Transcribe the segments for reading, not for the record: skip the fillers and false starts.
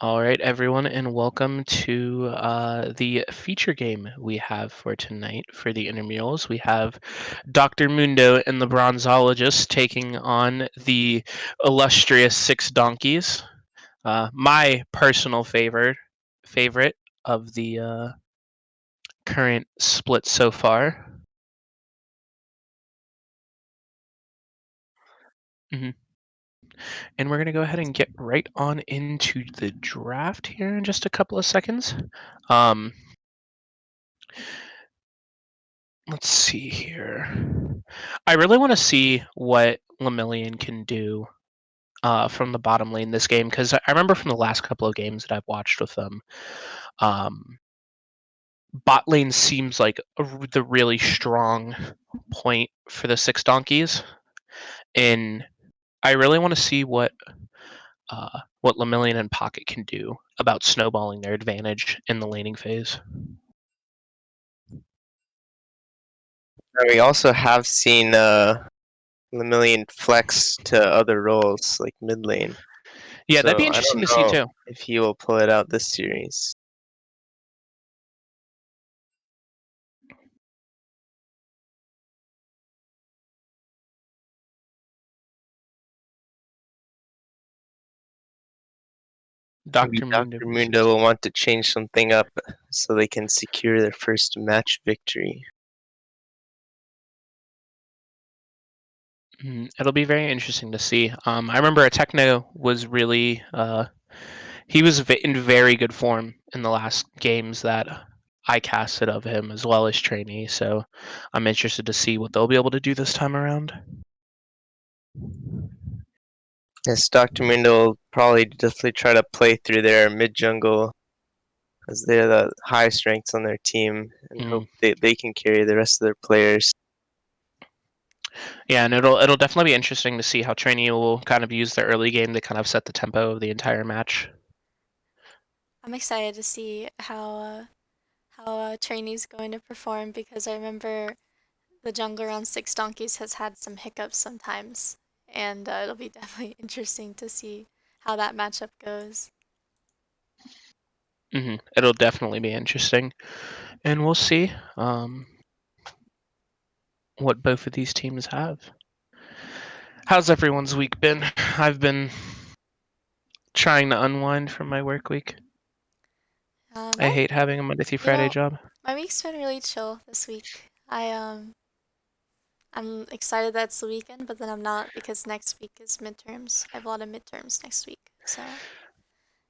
All right, everyone, and welcome to the feature game we have for tonight for the intramurals. We have Dr. Mundo and the Bronzeologists taking on the illustrious Six Donkeys. My personal favorite of the current split so far. hmm And we're going to go ahead and get right on into the draft here in just a couple of seconds. Um, Let's see here. I really want to see what Lemillion can do from the bottom lane this game because I remember from the last couple of games that I've watched with them, um, bot lane seems like the really strong point for the Six Donkeys, and I really want to see what Lemillion and Pocket can do about snowballing their advantage in the laning phase. We also have seen Lemillion flex to other roles like mid lane. Yeah, that'd So be I interesting don't to see know too. if he will pull it out this series. Maybe Dr. Mundo Dr. versus. Mundo will want to change something up so they can secure their first match victory. It'll be very interesting to see. I remember Techno was really he was in very good form in the last games that I casted of him as well as trainee. So I'm interested to see what they'll be able to do this time around. Yes, Dr. Mundo will probably definitely try to play through their mid jungle as they're the high strengths on their team and hope Mm. they can carry the rest of their players. Yeah, and it'll definitely be interesting to see how trainee will kind of use the early game to kind of set the tempo of the entire match. I'm excited to see how Trainee's going to perform because I remember the jungler on Six Donkeys has had some hiccups sometimes, and it'll be definitely interesting to see how that matchup goes. It'll definitely be interesting, and we'll see what both of these teams have. How's everyone's week been? I've been trying to unwind from my work week. I My, hate having a Monday through you Friday know, job. my week's been really chill this week. I'm excited that it's the weekend, but then I'm not because next week is midterms. I have a lot of midterms next week, so.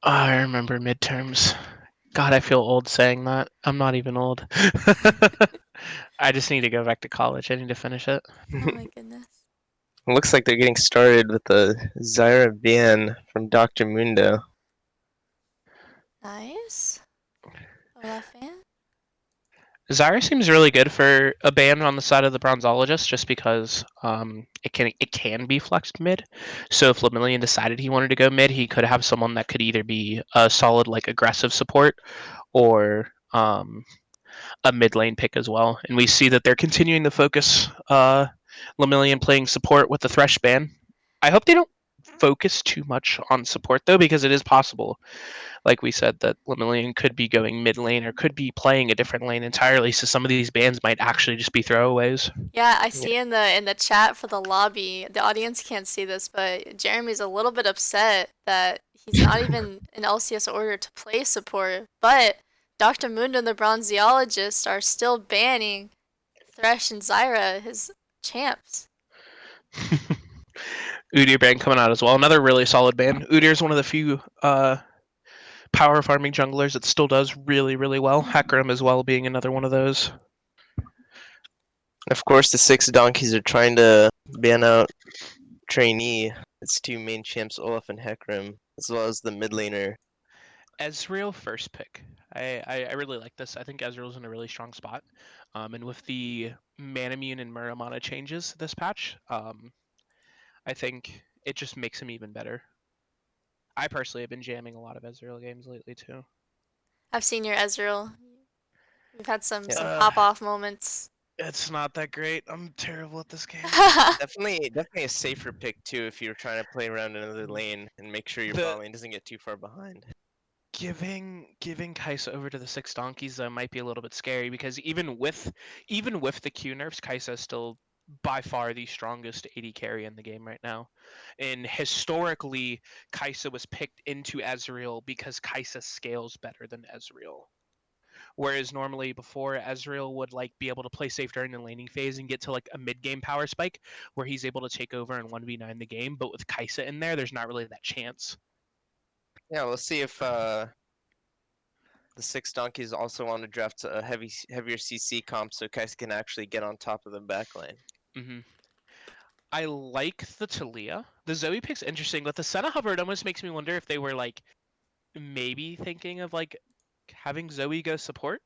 Oh, I remember midterms. God, I feel old saying that. I'm not even old. I just need to go back to college. I need to finish it. Oh my goodness. It looks like they're getting started with the Zyra ban from Dr. Mundo. Nice. Olaf fan? Zyra seems really good for a ban on the side of the Bronzeologist, just because it can be flexed mid. So if Lemillion decided he wanted to go mid, he could have someone that could either be a solid like aggressive support or a mid lane pick as well. And we see that they're continuing to focus Lemillion playing support with the Thresh ban. I hope they don't focus too much on support though, because it is possible, like we said, that Lemillion could be going mid lane or could be playing a different lane entirely. So some of these bans might actually just be throwaways. Yeah, I Yeah. see in the chat for the lobby, the audience can't see this, but Jeremy's a little bit upset that he's not even in LCS order to play support, but Dr. Mundo and the Bronzeologists are still banning Thresh and Zyra, his champs. Udyr ban coming out as well. Another really solid ban. Udyr is one of the few power farming junglers that still does really, really well. Hecarim as well being another one of those. Of course, the Six Donkeys are trying to ban out Trainee, its two main champs, Olaf and Hecarim, as well as the mid laner. Ezreal first pick. I really like this. I think Ezreal's in a really strong spot. And with the Manamune and Muramana changes this patch, I think it just makes him even better. I personally have been jamming a lot of Ezreal games lately too. I've seen your Ezreal. We've had Yeah, some pop off moments. It's not that great. I'm terrible at this game. definitely a safer pick too if you're trying to play around another lane and make sure your The bot lane doesn't get too far behind. Giving Kaisa over to the six donkeys though might be a little bit scary because even with the Q nerfs, Kaisa is still by far the strongest AD carry in the game right now. And historically, Kaisa was picked into Ezreal because Kaisa scales better than Ezreal. Whereas normally before Ezreal would like be able to play safe during the laning phase and get to like a mid game power spike where he's able to take over and 1v9 the game, but with Kaisa in there's not really that chance. Yeah, we'll see if the six donkeys also want to draft a heavier CC comp so Kais can actually get on top of the backline. Mm-hmm. I like the Talia. The Zoe pick's interesting, but the Senna hover, it almost makes me wonder if they were like maybe thinking of like having Zoe go support.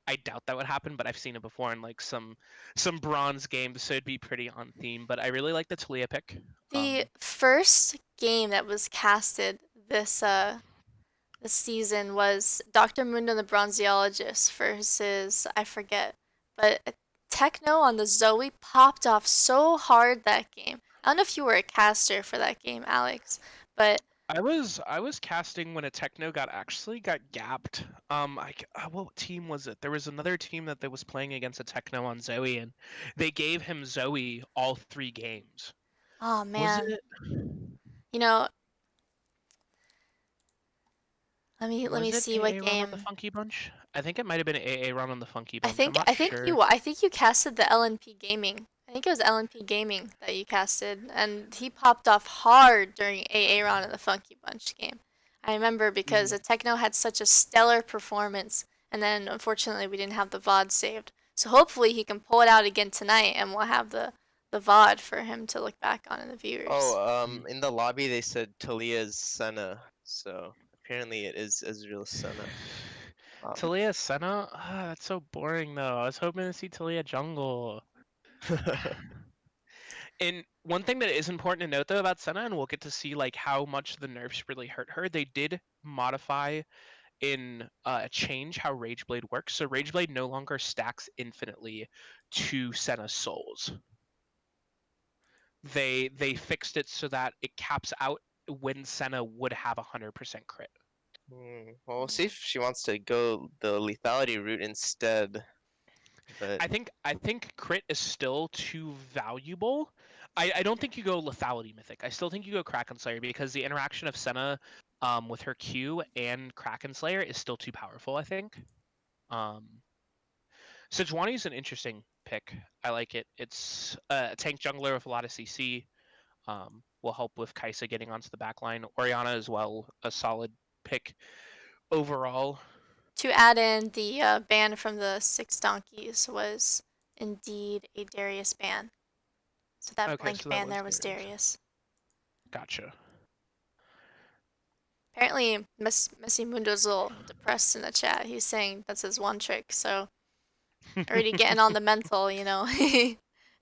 I doubt that would happen, but I've seen it before in like some bronze games, so it'd be pretty on theme. But I really like the Talia pick. The first game that was casted this season was Dr. Mundo and the Bronzeologists versus I forget, but Techno on the Zoe popped off so hard that game. I don't know if you were a caster for that game, Alex, but I was casting when a Techno got gapped. What team was it? There was another team that was playing against a Techno on Zoe, and they gave him Zoe all 3 games. oh Was man, it? you know, let me Was it see what AA Run on the game. Funky Bunch? I think it might have been AA Run on the Funky I Bunch. I'm think not sure. I think you casted the LNP Gaming. I think it was LNP Gaming that you casted, and he popped off hard during AA round of the Funky Bunch game. I remember because Mhm. the Techno had such a stellar performance, and then unfortunately we didn't have the VOD saved. So hopefully he can pull it out again tonight, and we'll have the VOD for him to look back on in the viewers. Oh, Mm. in the lobby they said Talia's Senna, so apparently it is Ezreal's Senna. Talia Senna? Ah, that's so boring though. I was hoping to see Talia Jungle. And one thing that is important to note though about Senna, and we'll get to see like how much the nerfs really hurt her. They did modify in change how Rageblade works. So Rageblade no longer stacks infinitely to Senna's souls. They fixed it so that it caps out when Senna would have 100% crit. Well, we'll see if she wants to go the lethality route instead. But I think crit is still too valuable. I don't think you go lethality mythic. I still think you go Kraken Slayer because the interaction of Senna with her Q and Kraken Slayer is still too powerful, I think. Sejuani is an interesting pick. I like it. It's a tank jungler with a lot of CC. Will help with Kaisa getting onto the backline. Oriana as well, a solid pick overall. To add in the ban from the Six Donkeys was indeed a Darius ban. So that Okay, blank so that ban was there was Darius. Darius. Gotcha. Apparently, Messi Mundo's a little depressed in the chat. He's saying that's his one trick. So already getting on the mental, you know.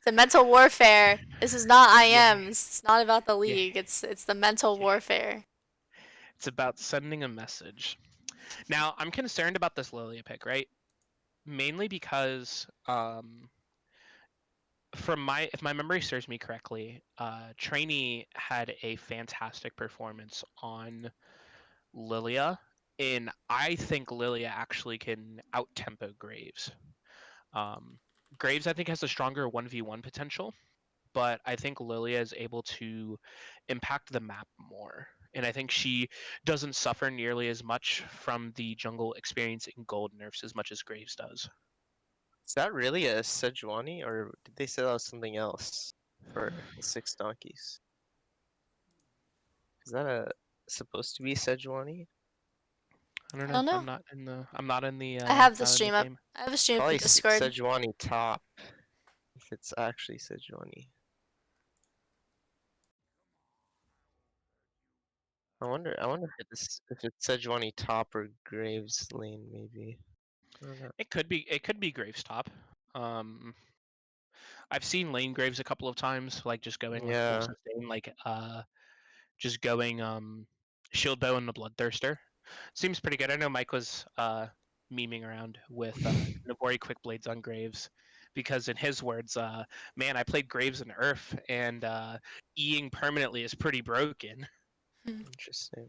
It's a mental warfare. This is not Yeah, IM. It's not about the yeah, league. It's the mental yeah. warfare. It's about sending a message. Now, I'm concerned about this Lilia pick, right? Mainly because, if my memory serves me correctly, Trainee had a fantastic performance on Lilia, and I think Lilia actually can out tempo Graves. Um, Graves, I think, has a stronger 1v1 potential, but I think Lilia is able to impact the map more. And I think she doesn't suffer nearly as much from the jungle experience in gold nerfs as much as Graves does. is that really a Sejuani, or did they say that was something else for the six donkeys? Is that supposed to be Sejuani? I don't I know. don't know. I'm not in the I have the not in the stream up. game. I have a stream up Probably in Discord. Sejuani top, if it's actually Sejuani. I wonder if it's Sejuani top or Graves lane maybe. I don't know. It could be Graves top. Um, I've seen lane Graves a couple of times, like just going like full Yeah. sustain, like just going shield bow and the bloodthirster. Seems pretty good. I know Mike was memeing around with Nabori quick blades on Graves because in his words, man, I played Graves in Earth and Eing permanently is pretty broken. Interesting.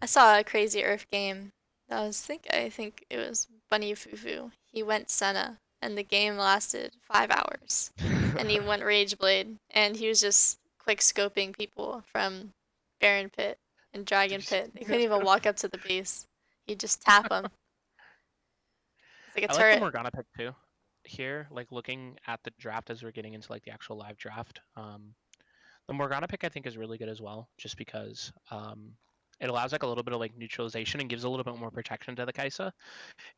I saw a Crazy Earth game. I think it was Bunny Fufu. He went Senna, and the game lasted 5 hours, and he went Rageblade, and he was just quick scoping people from Baron Pit and Dragon Did you see Pit. They couldn't that? even walk up to the base. He'd just tap them. It's like a I like the turret. Morgana pick too. Here, like looking at the draft as we're getting into like the actual live draft, the Morgana pick I think is really good as well, just because it allows like a little bit of like neutralization and gives a little bit more protection to the Kaisa.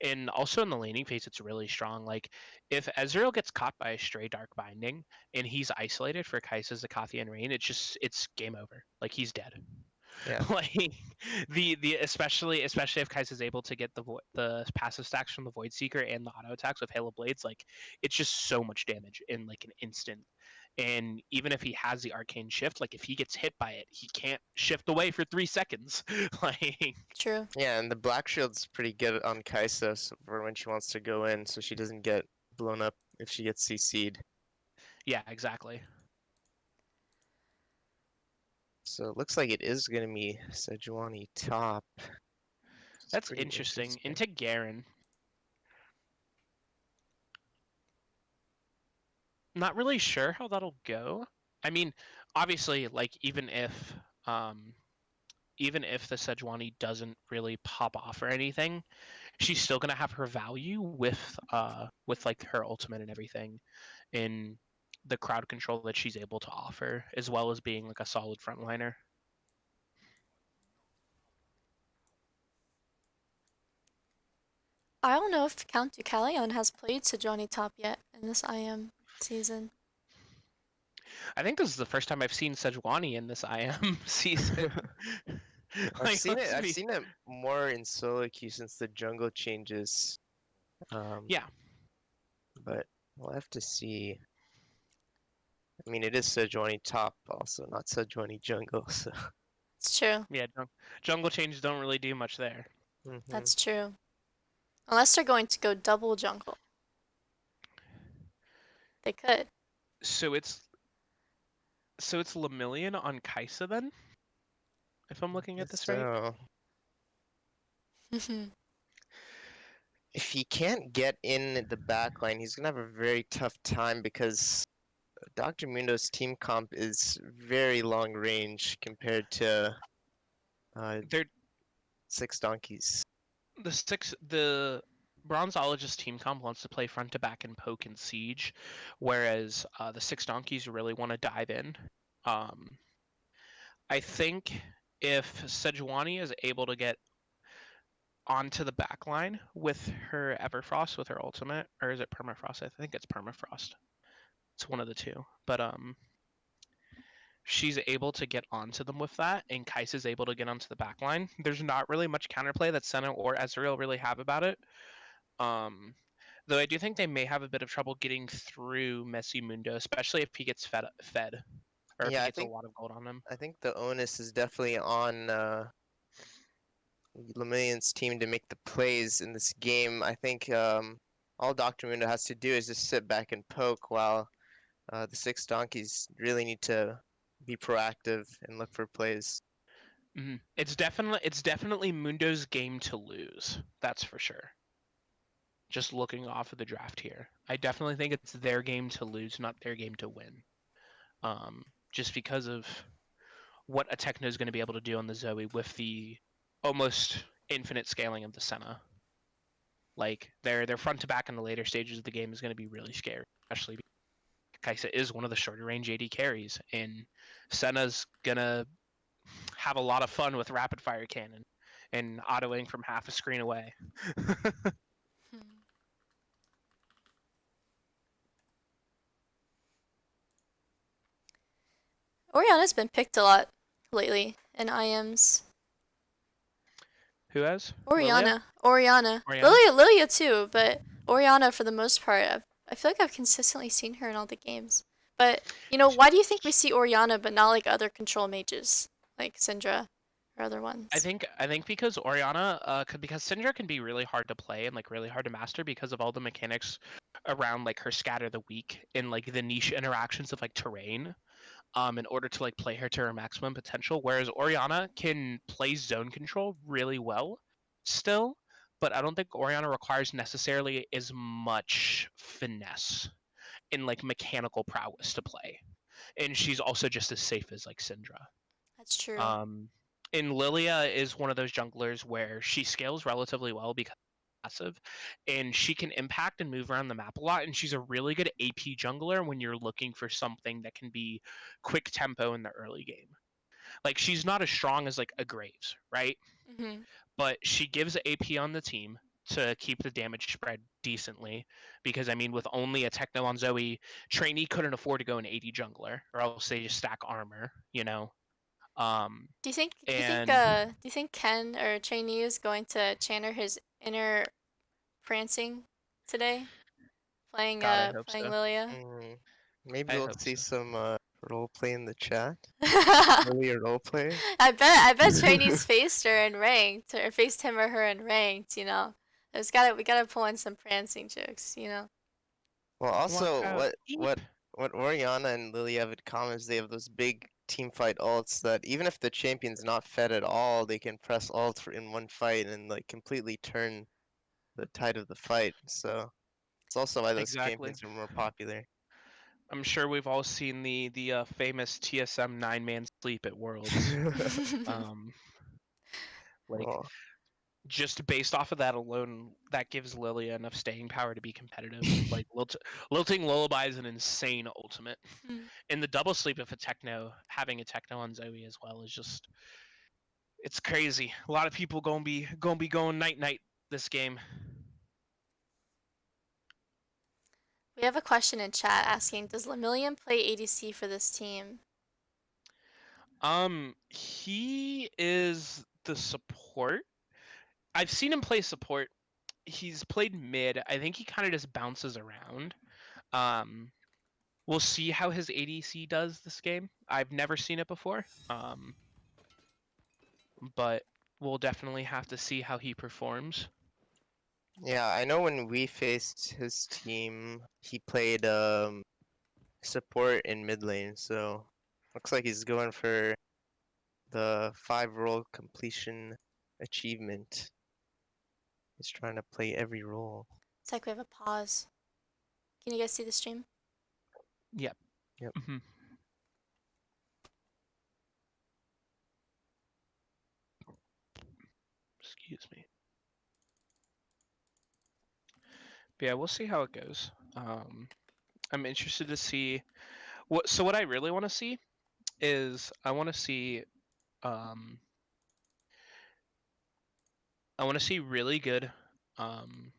And also in the laning phase, it's really strong. Like if Ezreal gets caught by a stray Dark Binding and he's isolated for Kai'Sa's Akathi and Rain, it's game over. Like he's dead. Yeah. Like the especially if Kai'Sa is able to get the passive stacks from the Void Seeker and the auto attacks with Halo Blades, like it's just so much damage in like an instant. And even if he has the arcane shift, like if he gets hit by it, he can't shift away for 3 seconds. Like True. Yeah, and the Black Shield's pretty good on Kaisa for when she wants to go in, so she doesn't get blown up if she gets CC'd. yeah, exactly. So it looks like it is gonna be Sejuani top. It's That's pretty interesting. interesting. Into Garen. Not really sure how that'll go. I mean, obviously, like even if the Sejuani doesn't really pop off or anything, she's still gonna have her value with like her ultimate and everything in the crowd control that she's able to offer, as well as being like a solid frontliner. I don't know if Count Deucalion has played Sejuani top yet in this IM season. I think this is the first time I've seen Sejuani in this IM season. I've Like, seen it. let's I've be- seen it more in solo queue since the jungle changes. Yeah, But we'll have to see. I mean, it is Sejuani top, also not Sejuani jungle. So. It's true. yeah. Jungle changes don't really do much there. That's true. Unless they're going to go double jungle. They could. So it's Lemillion on Kaisa then, if I'm looking at this right. So if he can't get in the back line, he's gonna have a very tough time because Dr. Mundo's team comp is very long range compared to They're Six Donkeys. the Bronzeologist team comp wants to play front to back and poke and siege, whereas the Six Donkeys really want to dive in. I think if Sejuani is able to get onto the back line with her Everfrost with her ultimate, or is it Permafrost? I think it's Permafrost. It's one of the two. But she's able to get onto them with that, and Kai'Sa's able to get onto the back line. There's not really much counterplay that Senna or Ezreal really have about it. Though I do think they may have a bit of trouble getting through Messi Mundo, especially if he gets fed, or if Yeah, he I gets a think lot of gold on him. I think the onus is definitely on Lemillion's team to make the plays in this game. I think all Dr. Mundo has to do is just sit back and poke while the Six Donkeys really need to be proactive and look for plays. Mm-hmm. It's definitely Mundo's game to lose. That's for sure. Just looking off of the draft here, I definitely think it's their game to lose, not their game to win. Just because of what a Techno is going to be able to do on the Zoe with the almost infinite scaling of the Senna. Like their front to back in the later stages of the game is going to be really scary, especially because Kaisa is one of the shorter range AD carries, and Senna's gonna have a lot of fun with rapid fire cannon and autoing from half a screen away. Oriana's been picked a lot lately in IMs. Who has? Oriana. Oriana? Lilia too, but Oriana for the most part, I feel like I've consistently seen her in all the games. But, why do you think we see Oriana but not like other control mages, like Syndra or other ones? I think because Oriana, because Syndra can be really hard to play and like really hard to master because of all the mechanics around like her scatter the weak and like the niche interactions of like terrain. in order to like play her to her maximum potential. Whereas Orianna can play zone control really well still, but I don't think Orianna requires necessarily as much finesse in like mechanical prowess to play. And she's also just as safe as like Syndra. That's true. Um, and Lilia is one of those junglers where she scales relatively well because passive, and she can impact and move around the map a lot. And she's a really good AP jungler when you're looking for something that can be quick tempo in the early game. Like she's not as strong as like a Graves, right? Hmm. But she gives AP on the team to keep the damage spread decently. Because I mean, with only a Techno on Zoe, trainee couldn't afford to go an AD jungler, or else they just stack armor, you know. Um, Do you think? Do you think? and Do you think Ken or Trainee is going to channel his inner prancing today, playing God, I hope playing so. Lilia? Mm, maybe I we'll hope see so. some role play in the chat. I Really a role play? bet Trainee's faced her in ranked or faced him or her in ranked. We gotta pull in some prancing jokes. Well, Watch also, out. what Eep. what what Oriana and Lily have in common is they have those big team fight ults that even if the champion's not fed at all, they can press ult in one fight and like completely turn the tide of the fight. So it's also why those Exactly. champions are more popular. I'm sure we've all seen the famous TSM 9-man sleep at Worlds. Um, like Well, just based off of that alone, that gives Lilia enough staying power to be competitive. Like Lilting Lullaby is an insane ultimate, and the double sleep of a Techno, having a Techno on Zoe as well, is just it's crazy. A lot of people gonna be going night night this game. We have a question in chat asking, does Lemillion play ADC for this team? He is the support. I've seen him play support. He's played mid. I think he kind of just bounces around. Um, we'll see how his ADC does this game. I've never seen it before. But we'll definitely have to see how he performs. yeah, I know when we faced his team, he played support in mid lane, so looks like he's going for the 5 role completion achievement. He's trying to play every role. It's like we have a pause. Can you guys see the stream? Yep. Yep. Mm-hmm. Excuse me. But yeah, we'll see how it goes. I'm interested to see what. So what I really want to see is um, I want to see really good, um,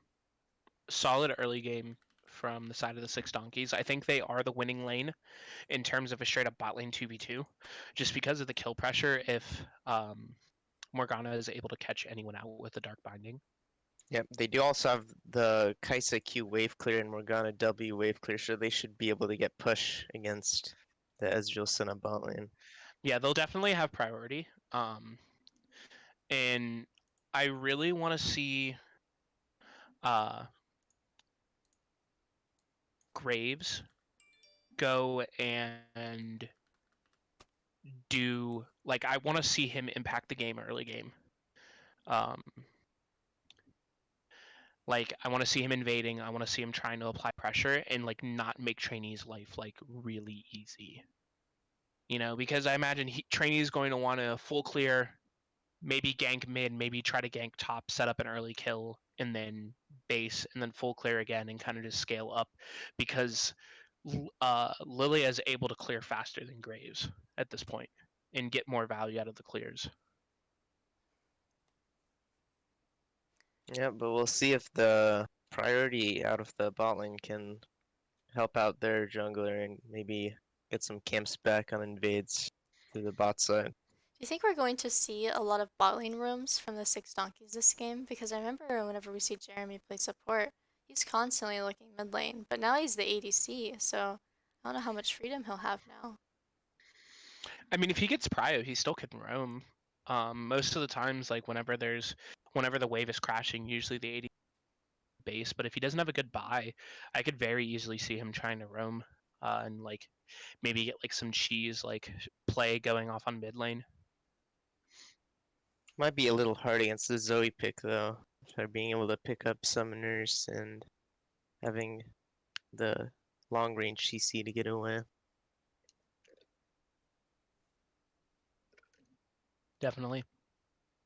solid early game from the side of the Six Donkeys. I think they are the winning lane in terms of a straight up bot lane 2v2, just because of the kill pressure if Morgana is able to catch anyone out with the Dark Binding. Yep, they do also have the Kaisa Q wave clear and Morgana W wave clear, so they should be able to get push against the Ezreal Senna bot lane. Yeah, they'll definitely have priority. And I really want to see uh, Graves go and do like I want to see him impact the game early game. Um, like I want to see him invading. I want to see him trying to apply pressure and like not make trainees' life like really easy. Because I imagine trainee is going to want to full clear, maybe gank mid, maybe try to gank top, set up an early kill, and then base, and then full clear again, and kind of just scale up because Lilia is able to clear faster than Graves at this point and get more value out of the clears. Yeah, but we'll see if the priority out of the bot lane can help out their jungler and maybe get some camps back on invades to the bot side. Do you think we're going to see a lot of bot lane rooms from the Six Donkeys this game? Because I remember whenever we see Jeremy play support, he's constantly looking mid lane, but now he's the ADC, so I don't know how much freedom he'll have now. I mean, if he gets prio, he still can roam. Most of the times, like whenever the wave is crashing, usually the AD base. But if he doesn't have a good buy, I could very easily see him trying to roam. and like maybe get like some cheese like play going off on mid lane. Might be a little hard against the Zoe pick though. For being able to pick up summoners and having the long range CC to get away. Definitely.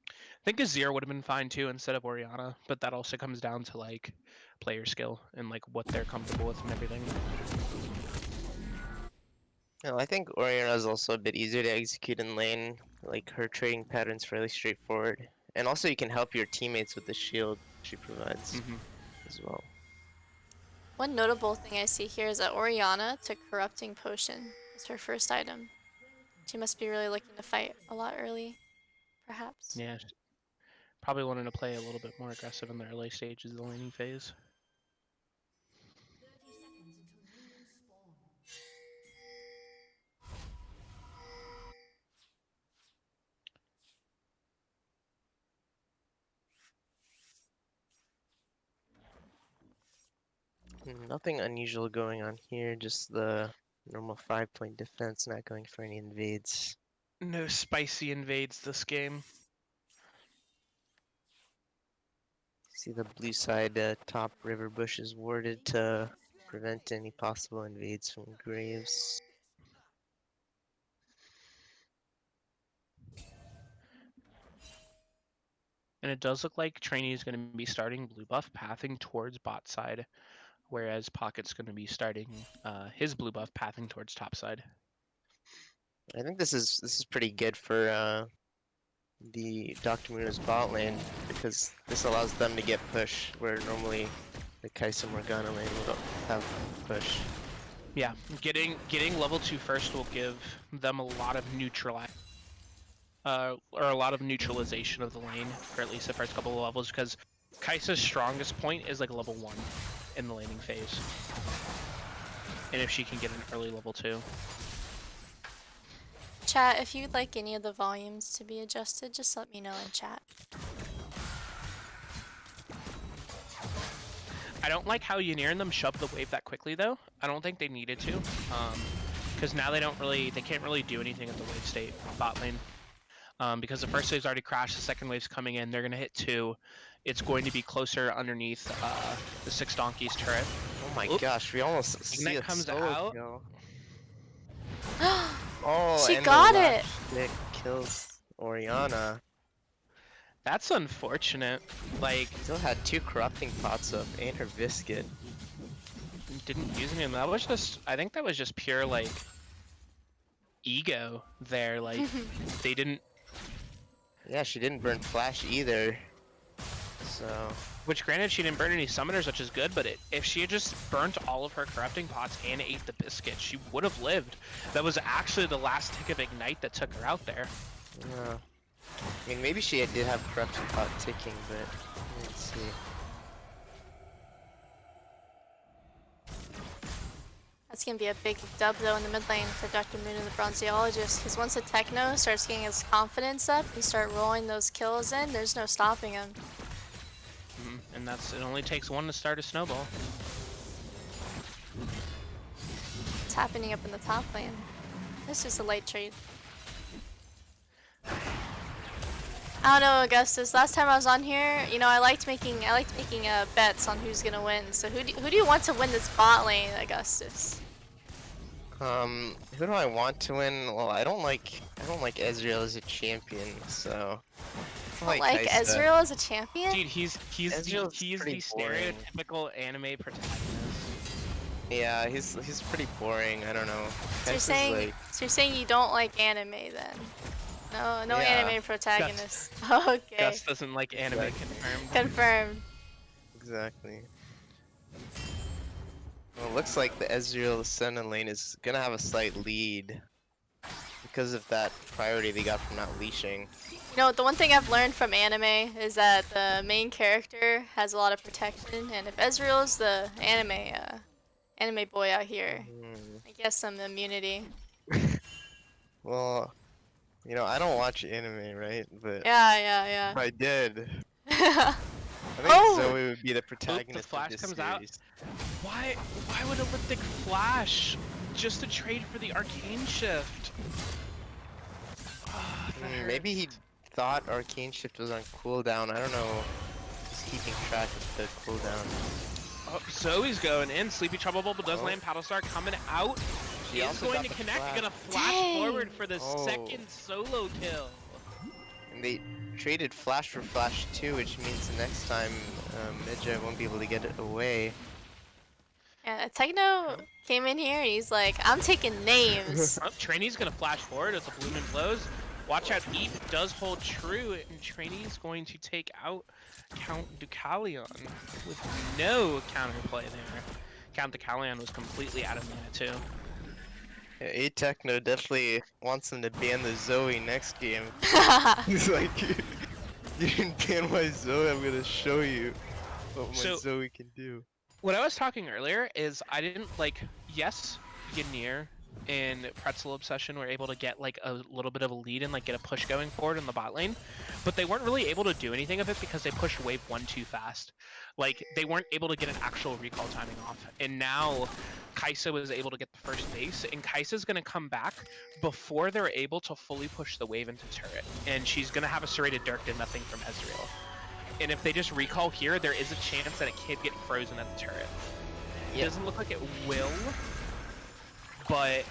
I think Azir would have been fine too instead of Orianna, but that also comes down to like player skill and like what they're comfortable with and everything. No, I think Orianna is also a bit easier to execute in lane. Like her trading pattern's fairly straightforward, and also you can help your teammates with the shield she provides as well. One notable thing I see here is that Orianna took Corrupting Potion as her first item. She must be really looking to fight a lot early, perhaps. Yeah, probably wanting to play a little bit more aggressive in the early stages of the laning phase. Nothing unusual going on here, just the normal 5-point defense, not going for any invades. No spicy invades this game. See the blue side top river bush is warded to prevent any possible invades from Graves. And it does look like Trainee is going to be starting blue buff pathing towards bot side, whereas Pocket's going to be starting his blue buff pathing towards top side. I think this is pretty good for the Dr. Mundo's bot lane, because this allows them to get push where normally the Kai'Sa Morgana lane would have push. Yeah, getting level 2 first will give them a lot of or a lot of neutralization of the lane for at least the first couple of levels, because Kai'Sa's strongest point is like level 1 in the laning phase. And if she can get an early level 2. Chat, if you'd like any of the volumes to be adjusted, just let me know in chat. I don't like how Ynir and them shoved the wave that quickly though. I don't think they needed to. Because now they can't really do anything at the wave state bot lane. Because the first wave's already crashed, the second wave's coming in, they're gonna hit 2. It's going to be closer underneath the 6 Donkeys turret. Oh my gosh, we almost see Ignite a comes solo out. kill. Oh, She and got the it! last hit kills Orianna. That's unfortunate. Like, Still had 2 corrupting pots up and her biscuit. didn't use him. That was just, I think that was just pure like ego there. Like, they didn't. Yeah, she didn't burn flash either. So Which, granted, she didn't burn any summoners, which is good, but if she had just burnt all of her corrupting pots and ate the biscuit, she would have lived. That was actually the last tick of Ignite that took her out there. yeah. I mean, maybe she did have corruption pot ticking, but let's see. That's gonna be a big dub though in the mid lane for Dr. Mundo and the Bronzeologists, because once the Techno starts getting his confidence up and start rolling those kills in, there's no stopping him. And it only takes one to start a snowball. It's happening up in the top lane. This is a late trade. I don't know, Augustus. Last time I was on here, you know, I liked making bets on who's gonna win. So who do you want to win this bot lane, Augustus? Who do I want to win? Well, I don't like Ezreal as a champion, so I Like Kai'Sa. Ezreal as a champion? Dude, he's the pretty boring. stereotypical anime protagonist. Yeah, he's pretty boring. I don't know. So you're saying you don't like anime then? No Yeah. anime protagonist. Okay. Gus doesn't like anime, Exactly. confirmed. Confirmed. Exactly. Well, it looks like the Ezreal Senna lane is gonna have a slight lead because of that priority they got from not leashing. You know, the one thing I've learned from anime is that the main character has a lot of protection, and if Ezreal's the anime boy out here, I guess some immunity. Well, you know, I don't watch anime, right? But Yeah. if I did, Yeah. I think Zoe would be the protagonist flash of this comes out. series. Why would Elliptic flash? just a trade for the arcane shift. Oh, Maybe he thought arcane shift was on cooldown. I don't know. Just keeping track of the cooldown. Oh, Zoe's going in. Sleepy Trouble Bubble does land. Paddlestar coming out. She Is also going got to the connect. flash. Gonna flash Dang. forward for the second solo kill. And they traded flash for flash too, which means the next time Midja won't be able to get it away. Yeah, Techno came in here and he's like, I'm taking names. Oh, Trainee's gonna flash forward as the Bloom and blows. Watch out, Eep does hold true, and Trainee's going to take out Count Deucalion with no counterplay there. Count Deucalion was completely out of mana too. Yeah, A-Techno definitely wants him to ban the Zoe next game. He's like, you didn't ban my Zoe, I'm gonna show you what my Zoe can do. What I was talking earlier is I didn't like, yes, Ynir and Pretzel Obsession were able to get like a little bit of a lead and like get a push going forward in the bot lane, but they weren't really able to do anything of it because they pushed wave 1 too fast. Like they weren't able to get an actual recall timing off, and now Kai'Sa was able to get the first base, and Kai'Sa's gonna come back before they're able to fully push the wave into turret, and she's gonna have a serrated Dirk to nothing from Ezreal. And if they just recall here, there is a chance that it could get frozen at the turret. It doesn't look like it will, but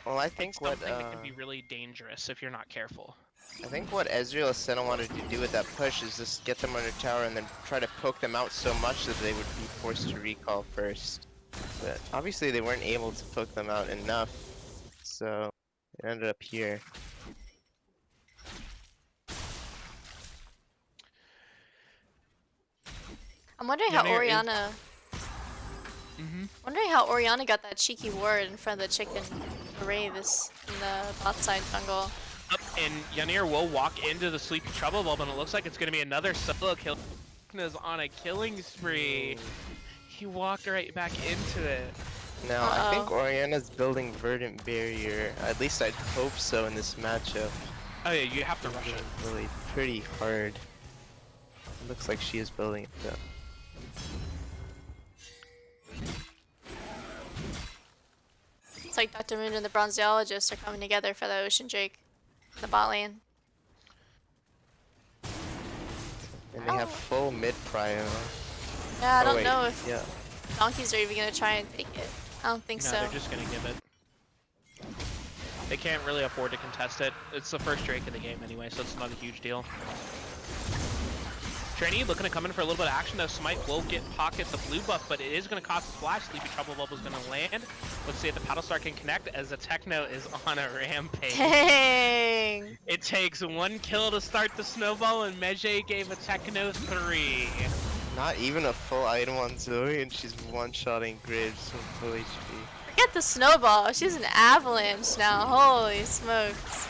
well, I think it's something that can be really dangerous if you're not careful. I think what Ezreal Senna wanted to do with that push is just get them under tower and then try to poke them out so much that they would be forced to recall first. But obviously they weren't able to poke them out enough, so it ended up here. I'm wondering how Orianna. Wondering how Orianna got that cheeky ward in front of the chicken Braves in the bot side jungle. And Ynir will walk into the Sleepy Trouble Bulb, and it looks like it's going to be another solo kill. Is on a killing spree. He walked right back into it. Now, I think Orianna's building Verdant Barrier. At least I'd hope so in this matchup. Oh yeah, you have to rush it. Really pretty hard. Looks like she is building it though. It's like Dr. Mundo and the Bronzeologists are coming together for the Ocean Drake in the bot lane. And they have full mid prio. Yeah, I don't know if donkeys are even gonna try and take it. I don't think so. They're just gonna give it. They can't really afford to contest it. It's the first Drake of the game anyway, so it's not a huge deal. Trainee looking to come in for a little bit of action though. Smite will get pocket the blue buff, but it is going to cost a splash. Sleepy Trouble Bubble is going to land. Let's see if the Paddlestar can connect as the Techno is on a rampage. Dang! It takes one kill to start the snowball, and Meje gave a Techno 3. Not even a full item on Zoe, and she's one-shotting Graves from full HP. Forget the snowball. She's an avalanche now. Holy smokes!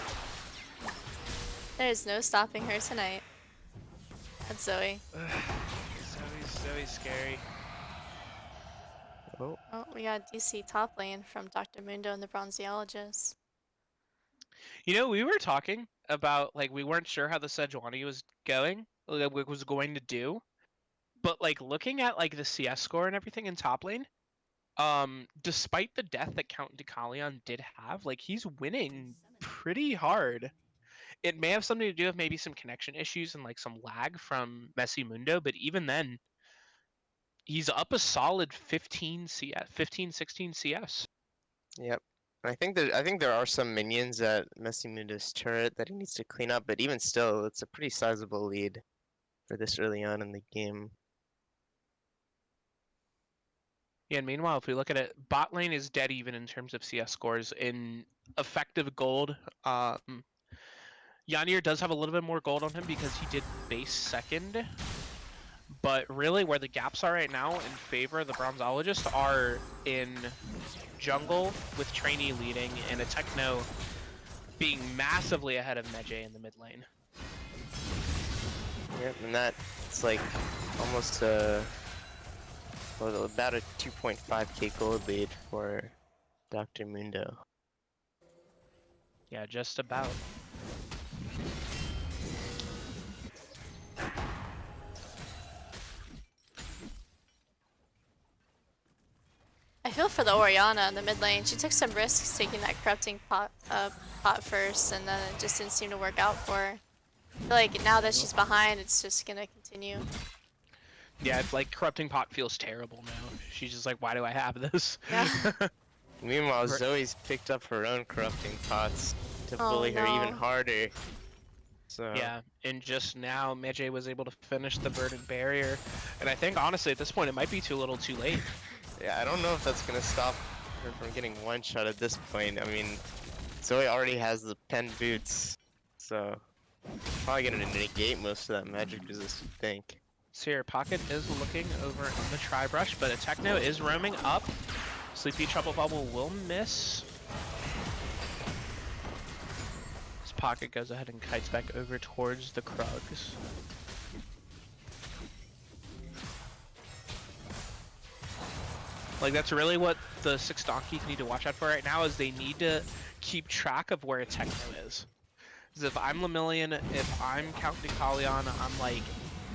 There's no stopping her tonight. That's Zoe. Zoe's scary. Oh, We got DC top lane from Dr. Mundo and the Bronzeologists. You know, we were talking about, like, we weren't sure how the Sejuani was going, was going to do. But, like, looking at, like, the CS score and everything in top lane, despite the death that Count Deucalion did have, like, he's winning pretty hard. It may have something to do with maybe some connection issues and like some lag from Mundo, but even then, he's up a solid 15 CS, 15, 16 CS. yep. I think there are some minions at Mundo's turret that he needs to clean up, but even still, it's a pretty sizable lead for this early on in the game. Yeah, and meanwhile, if we look at it, bot lane is dead even in terms of CS scores. In effective gold, Ynir does have a little bit more gold on him because he did base second. But really where the gaps are right now in favor of the Bronzeologists are in jungle with Trainee leading and a Techno being massively ahead of Meje in the mid lane. Yep, and that's like almost about a 2.5k gold lead for Dr. Mundo. Yeah, just about. feel for the Orianna in the mid lane. She took some risks taking that corrupting pot first, and then it just didn't seem to work out for her. I feel like now that she's behind, it's just gonna continue. Yeah, it's like corrupting pot feels terrible now. She's just like, why do I have this? Yeah. Meanwhile, Zoe's picked up her own corrupting pots to bully her even harder. So yeah, and just now, Medjay was able to finish the verdant barrier, and I think honestly at this point it might be too little, too late. yeah, I don't know if that's gonna stop her from getting one shot at this point. I mean, Zoe already has the pen boots, so probably gonna negate most of that magic resist, I think. So here, Pocket is looking over on the tri-brush, but a Techno is roaming up. Sleepy Trouble Bubble will miss. This Pocket goes ahead and kites back over towards the Krugs. Like, that's really what the 6 donkeys need to watch out for right now, is they need to keep track of where a Techno is. Because if I'm Lemillion, if I'm Count Deucalion, I'm like,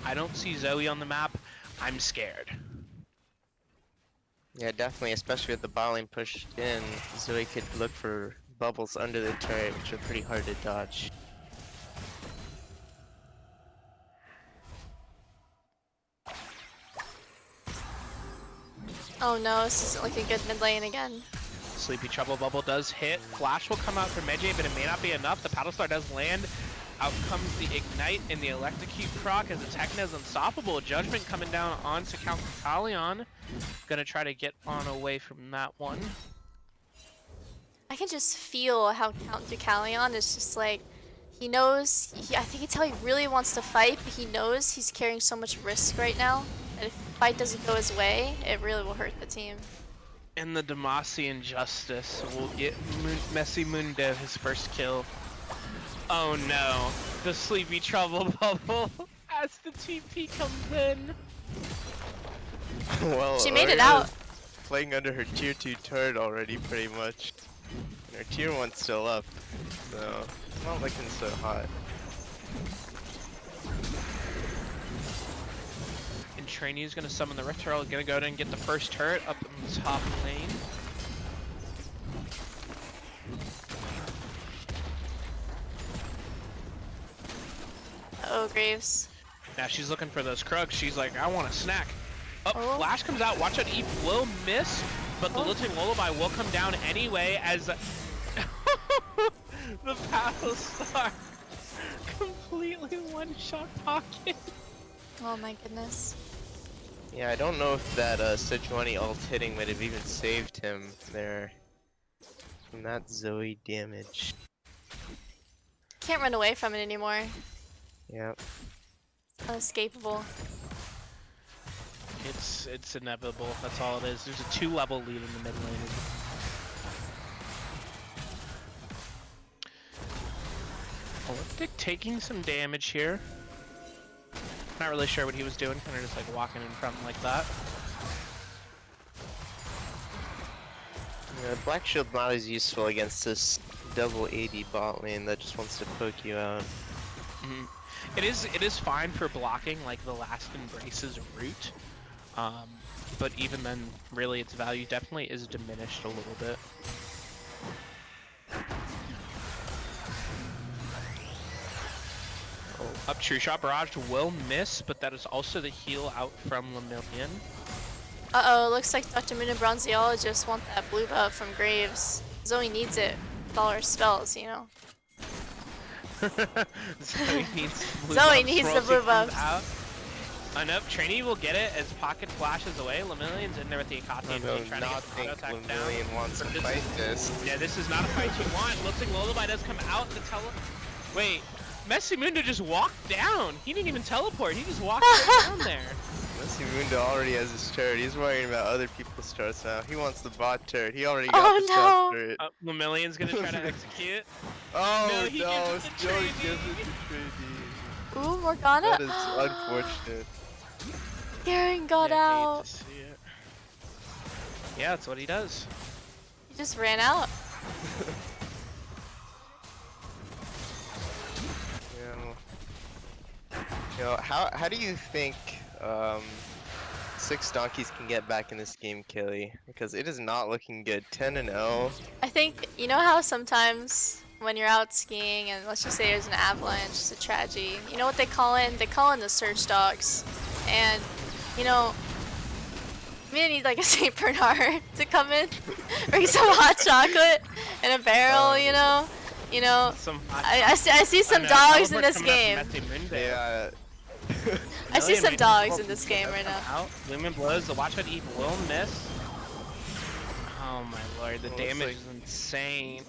I don't see Zoe on the map, I'm scared. Yeah, definitely, especially with the bot lane pushed in, Zoe could look for bubbles under the turret, which are pretty hard to dodge. Oh no, this isn't looking good mid lane again. Sleepy Trouble Bubble does hit. Flash will come out for Medjay, but it may not be enough. The Paddle Star does land. Out comes the Ignite and the Electrocute proc as the Techno is unstoppable. Judgment coming down onto Count Deucalion. Gonna try to get on away from that one. I can just feel how Count Deucalion is just like, he knows, I think it's how he really wants to fight, but he knows he's carrying so much risk right now, that if the fight doesn't go his way, it really will hurt the team. And the Demacian Justice will get Messy Mundo his first kill. Oh no, the Sleepy Trouble Bubble as the TP comes in. Well, She made it out. Playing under her tier 2 turret already, pretty much. And her tier 1's still up, so it's not looking so hot. And Trainee's gonna summon the Rift Herald, gonna go ahead and get the first turret up in the top lane. Oh, Graves. Now she's looking for those Krugs. She's like, I want a snack. Oh, Flash comes out. Watch out, Eve will miss, but the Lilting Lullaby will come down anyway as the Paddle Star completely one-shot Pocket. Oh my goodness. Yeah, I don't know if that Sejuani ult hitting would have even saved him there from that Zoe damage. Can't run away from it anymore. Yep. It's unescapable. It's inevitable. That's all it is. There's a 2-level lead in the mid lane. Elliptic taking some damage here. Not really sure what he was doing, kind of just like walking in front like that. Yeah, Black Shield not as useful against this double AD bot lane that just wants to poke you out. Mm-hmm. It is fine for blocking like the last Embrace's route, but even then, really its value definitely is diminished a little bit. Up True Shot Barrage will miss, but that is also the heal out from Lemillion. Uh-oh, looks like Dr. Mundo Bronzeologists want that blue buff from Graves. Zoe needs it with all her spells, you know. Zoe needs the blue buffs. Nope, Trainee will get it as Pocket flashes away. Lemillion's in there with the Akati and trying to get the auto attack down. Lemillion wants to fight this. Yeah, this is not a fight you want. Looks like Lullaby does come out to Wait, Messy Mundo just walked down. He didn't even teleport. He just walked right down there. Messy Mundo already has his turret. He's worrying about other people's turrets now. He wants the bot turret. He already got the top turret. Lemillion's gonna try to execute. Oh no, he gives it to Joey Trainee. gives it to Trainee. Ooh, Morgana. That is unfortunate. Garen got out. Hate to see it. Yeah, that's what he does. He just ran out. You know, how do you think Six Donkeys can get back in this game, Kelly, because it is not looking good. 10-0. I think, you know how sometimes when you're out skiing and let's just say there's an avalanche, it's a tragedy. You know what they call in? They call in the search dogs. And, you know, I'm gonna need like a St. Bernard to come in, bring some hot chocolate in a barrel, you know? You know, Some I see some dogs in this game. Yeah. I see some dogs in this game right now. Out. Lumen blows. The watch out Eve will miss. Oh my lord, the Well, damage is insane.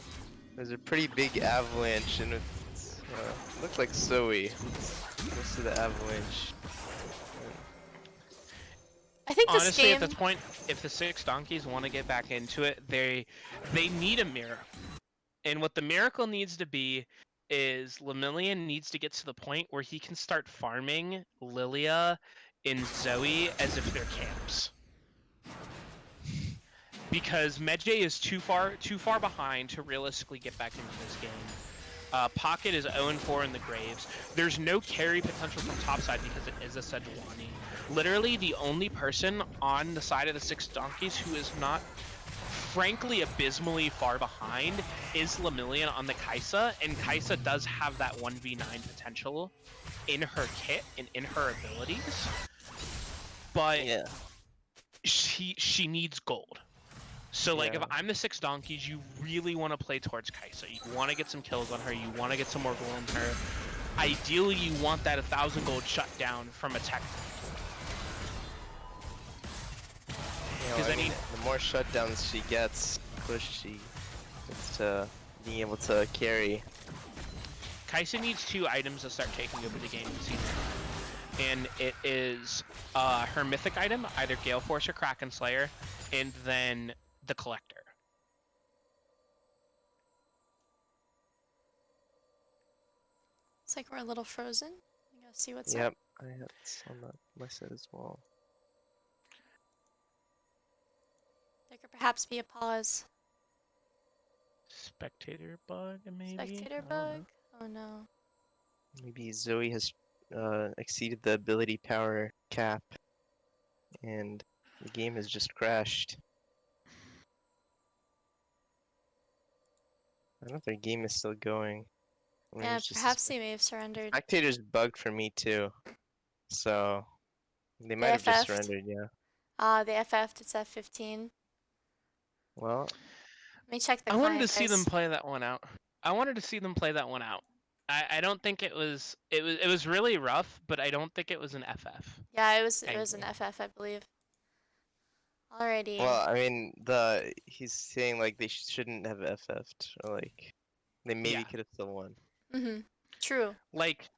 There's a pretty big avalanche, and it's looks like Zoe. Most of the avalanche. I think this Honestly, game. at this point, if the Six Donkeys want to get back into it, they need a miracle. And what the miracle needs to be is Lemillion needs to get to the point where he can start farming Lilia and Zoe as if they're camps. Because Medjay is too far behind to realistically get back into this game. Pocket is 0-4 in the Graves. There's no carry potential from topside because it is a Sejuani. Literally, the only person on the side of the Six Donkeys who is not frankly abysmally far behind is Lemillion on the Kai'Sa, and Kai'Sa does have that 1v9 potential in her kit and in her abilities, but Yeah. she needs gold. So like, Yeah. if I'm the Six Donkeys, you really want to play towards Kai'Sa. You want to get some kills on her. You want to get some more gold on her. Ideally, you want that 1,000 gold shut down from a tech. Because the more shutdowns she gets, the closer she gets to being able to carry. Kai'Sa needs 2 items to start taking over the game this season. And it is her mythic item, either Gale Force or Kraken Slayer, and then the Collector. It's like we're a little frozen. I gotta see what's Yep, up. I have this on my side as well. There could perhaps be a pause. Spectator bug, maybe? Spectator bug? Oh no. Maybe Zoe has exceeded the ability power cap, and the game has just crashed. I don't know if their game is still going. I mean, Yeah, it's just perhaps they may have surrendered. Spectator's bugged for me too, so they might They have just FF'd. surrendered. Yeah. They FF'd. It's at 15. Well, Let me check the I client, wanted to see them guys. play that one out. I don't think it was really rough, but I don't think it was an FF. Yeah, it was an FF, I believe. Alrighty. well, I mean, he's saying like they shouldn't have FF'd, or like they maybe Yeah. could have still won. True. Like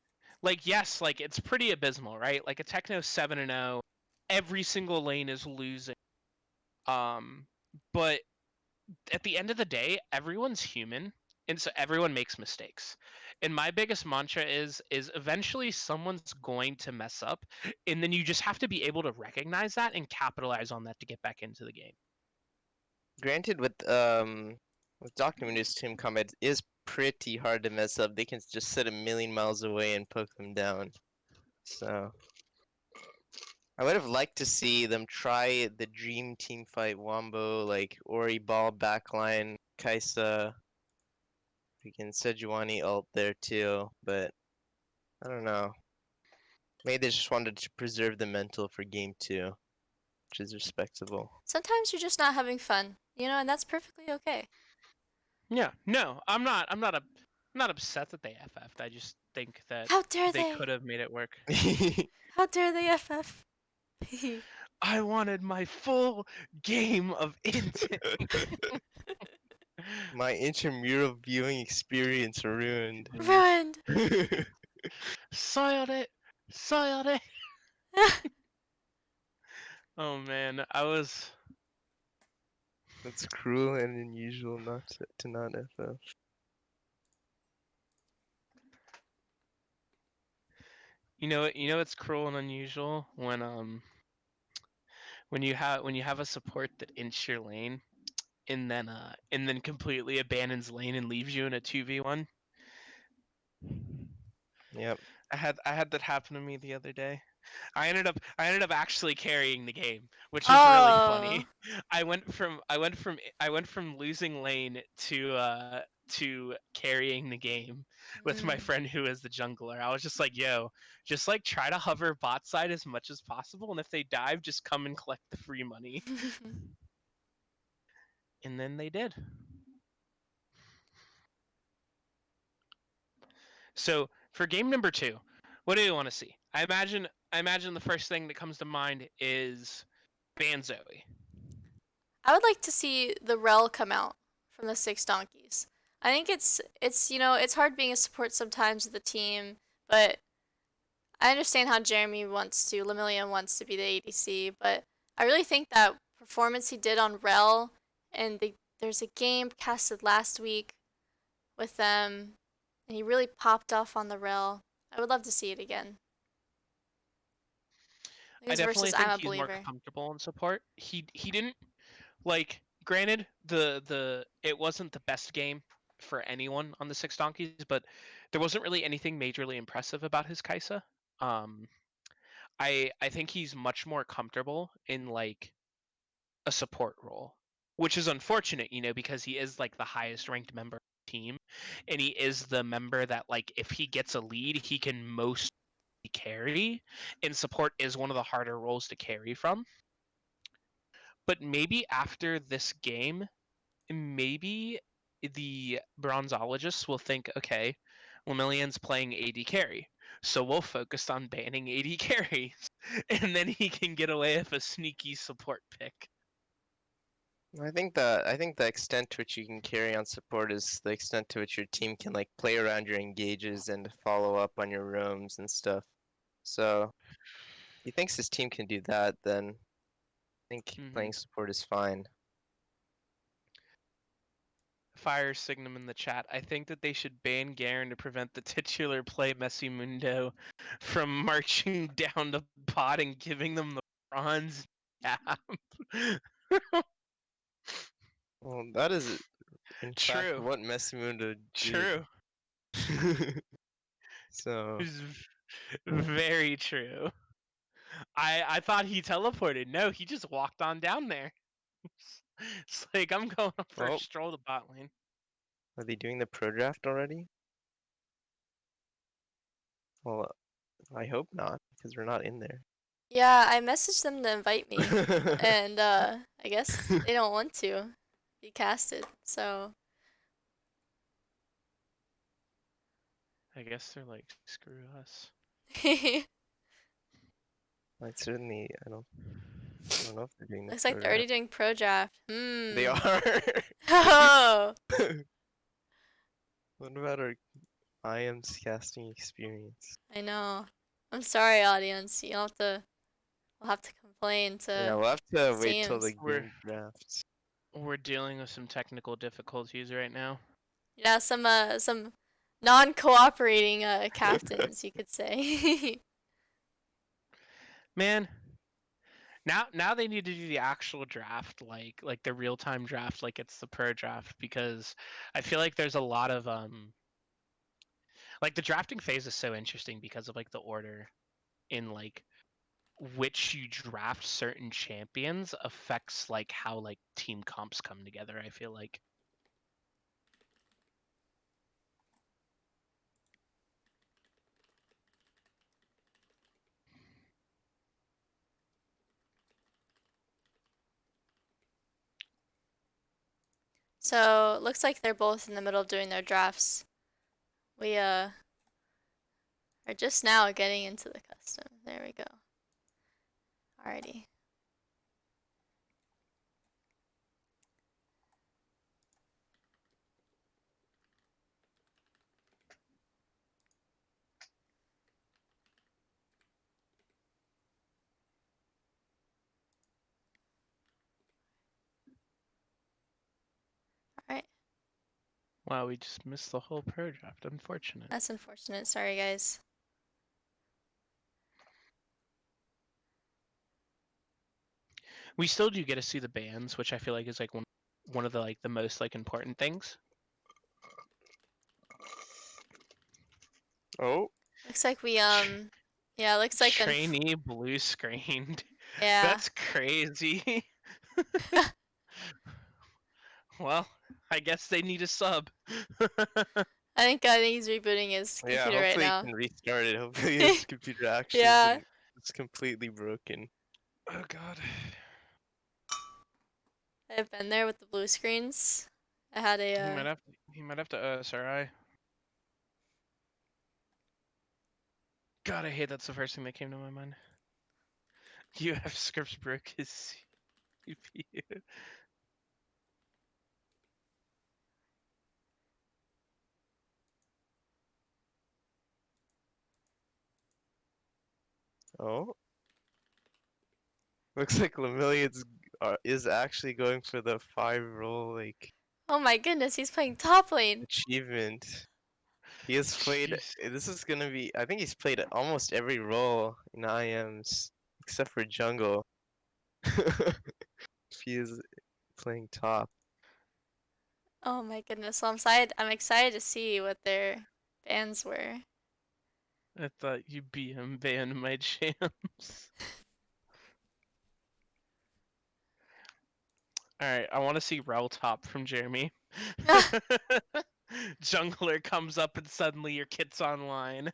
yes, like it's pretty abysmal, right? Like a Techno 7-0, every single lane is losing. But at the end of the day, everyone's human, and so everyone makes mistakes. And my biggest mantra is eventually someone's going to mess up, and then you just have to be able to recognize that and capitalize on that to get back into the game. Granted, with Dr. Mundo's team combat, it is pretty hard to mess up. They can just sit a million miles away and poke them down. So I would have liked to see them try the dream team fight Wombo, like Ori Ball backline, Kai'Sa, freaking Sejuani ult there too, but I don't know. Maybe they just wanted to preserve the mental for game 2, which is respectable. Sometimes you're just not having fun, you know, and that's perfectly okay. Yeah, no, I'm not upset that they FF'd. I just think that How dare they they? could have made it work. How dare they FF? I wanted my full game of intent. My intramural viewing experience ruined. Ruined. Soiled it. Oh man, That's cruel and unusual not to not FF. You know it's cruel and unusual when you have a support that ints your lane and then completely abandons lane and leaves you in a 2v1. Yep. I had that happen to me the other day. I ended up actually carrying the game, which is really funny. Oh. I went from losing lane to carrying the game with my Mm. friend who is the jungler. I was just like, yo, just like try to hover bot side as much as possible, and if they dive, just come and collect the free money. And then they did. So for game number 2, what do you want to see? I imagine the first thing that comes to mind is Ban Zoe. I would like to see the Rel come out from the Six Donkeys. I think it's it's hard being a support sometimes of the team, but I understand how Jeremy wants to, Lemillion wants to be the ADC, but I really think that performance he did on Rel, and there's a game casted last week with them, and he really popped off on the Rel. I would love to see it again. I I guess versus definitely I'm think a he's more believer. comfortable in support. He didn't like, granted, the it wasn't the best game for anyone on the Six Donkeys, but there wasn't really anything majorly impressive about his Kaisa. Um I think he's much more comfortable in like a support role, which is unfortunate, because he is like the highest ranked member of the team, and he is the member that, like, if he gets a lead, he can most carry, and support is one of the harder roles to carry from. But maybe after this game, maybe the Bronzeologists will think, okay, Lemillion's playing AD carry, so we'll focus on banning AD carries, and then he can get away with a sneaky support pick. I think the extent to which you can carry on support is the extent to which your team can like play around your engages and follow up on your roams and stuff. So he thinks his team can do that, then I think Mm-hmm. playing support is fine. Fire Signum in the chat. I think that they should ban Garen to prevent the titular play Messi Mundo from marching down the bot and giving them the bronze cap. Well, that is in fact True. what Mundo did. True. So It's very true. I thought he teleported. No, he just walked on down there. It's like, I'm going up for a oh, stroll to bot lane. are they doing the pro draft already? Well, I hope not, because we're not in there. Yeah, I messaged them to invite me, and I guess they don't want to be casted. So I guess they're like, screw us. I don't know if they're doing the looks like pro they're already draft. doing pro draft. They Hmm. are. Oh, What about our IM's casting experience? I know. I'm sorry, audience. We'll have to complain Yeah, to we'll have to wait till the teams. We're game drafts. we're dealing with some technical difficulties right now. Yeah, some non-cooperating captains, you could say. Man, now they need to do the actual draft, like the real time draft, like it's the pro draft, because I feel like there's a lot of like the drafting phase is so interesting because of like the order in like which you draft certain champions affects like how like team comps come together, I feel like. So looks like they're both in the middle of doing their drafts. We are just now getting into the custom. There we go. Alrighty. Alright. Wow, we just missed the whole pro draft. Unfortunate. That's unfortunate. Sorry, guys. We still do get to see the bands, which I feel like is like one of the like the most like important things. Oh, Looks like we Yeah, it looks like Trainee blue screened. yeah. That's crazy. Well, I guess they need a sub. I think he's rebooting his Yeah, computer right hopefully he now. can restart it. Hopefully his computer actually Yeah. isn't it's completely broken. Oh god. I've been there with the blue screens. I had He a might have to OSRI. God, I hate that's the first thing that came to my mind. UF scripts broke his CPU. Oh, looks like Lemillion's is actually going for the 5 role like oh my goodness, he's playing top lane. achievement. He has played. Jeez. This is gonna be. I think he's played almost every role in IMs except for jungle. He is playing top. Oh my goodness. So I'm excited to see what their bans were. I thought you BM banned my champs. Alright, I want to see Rel top from Jeremy. Jungler comes up and suddenly your kit's online.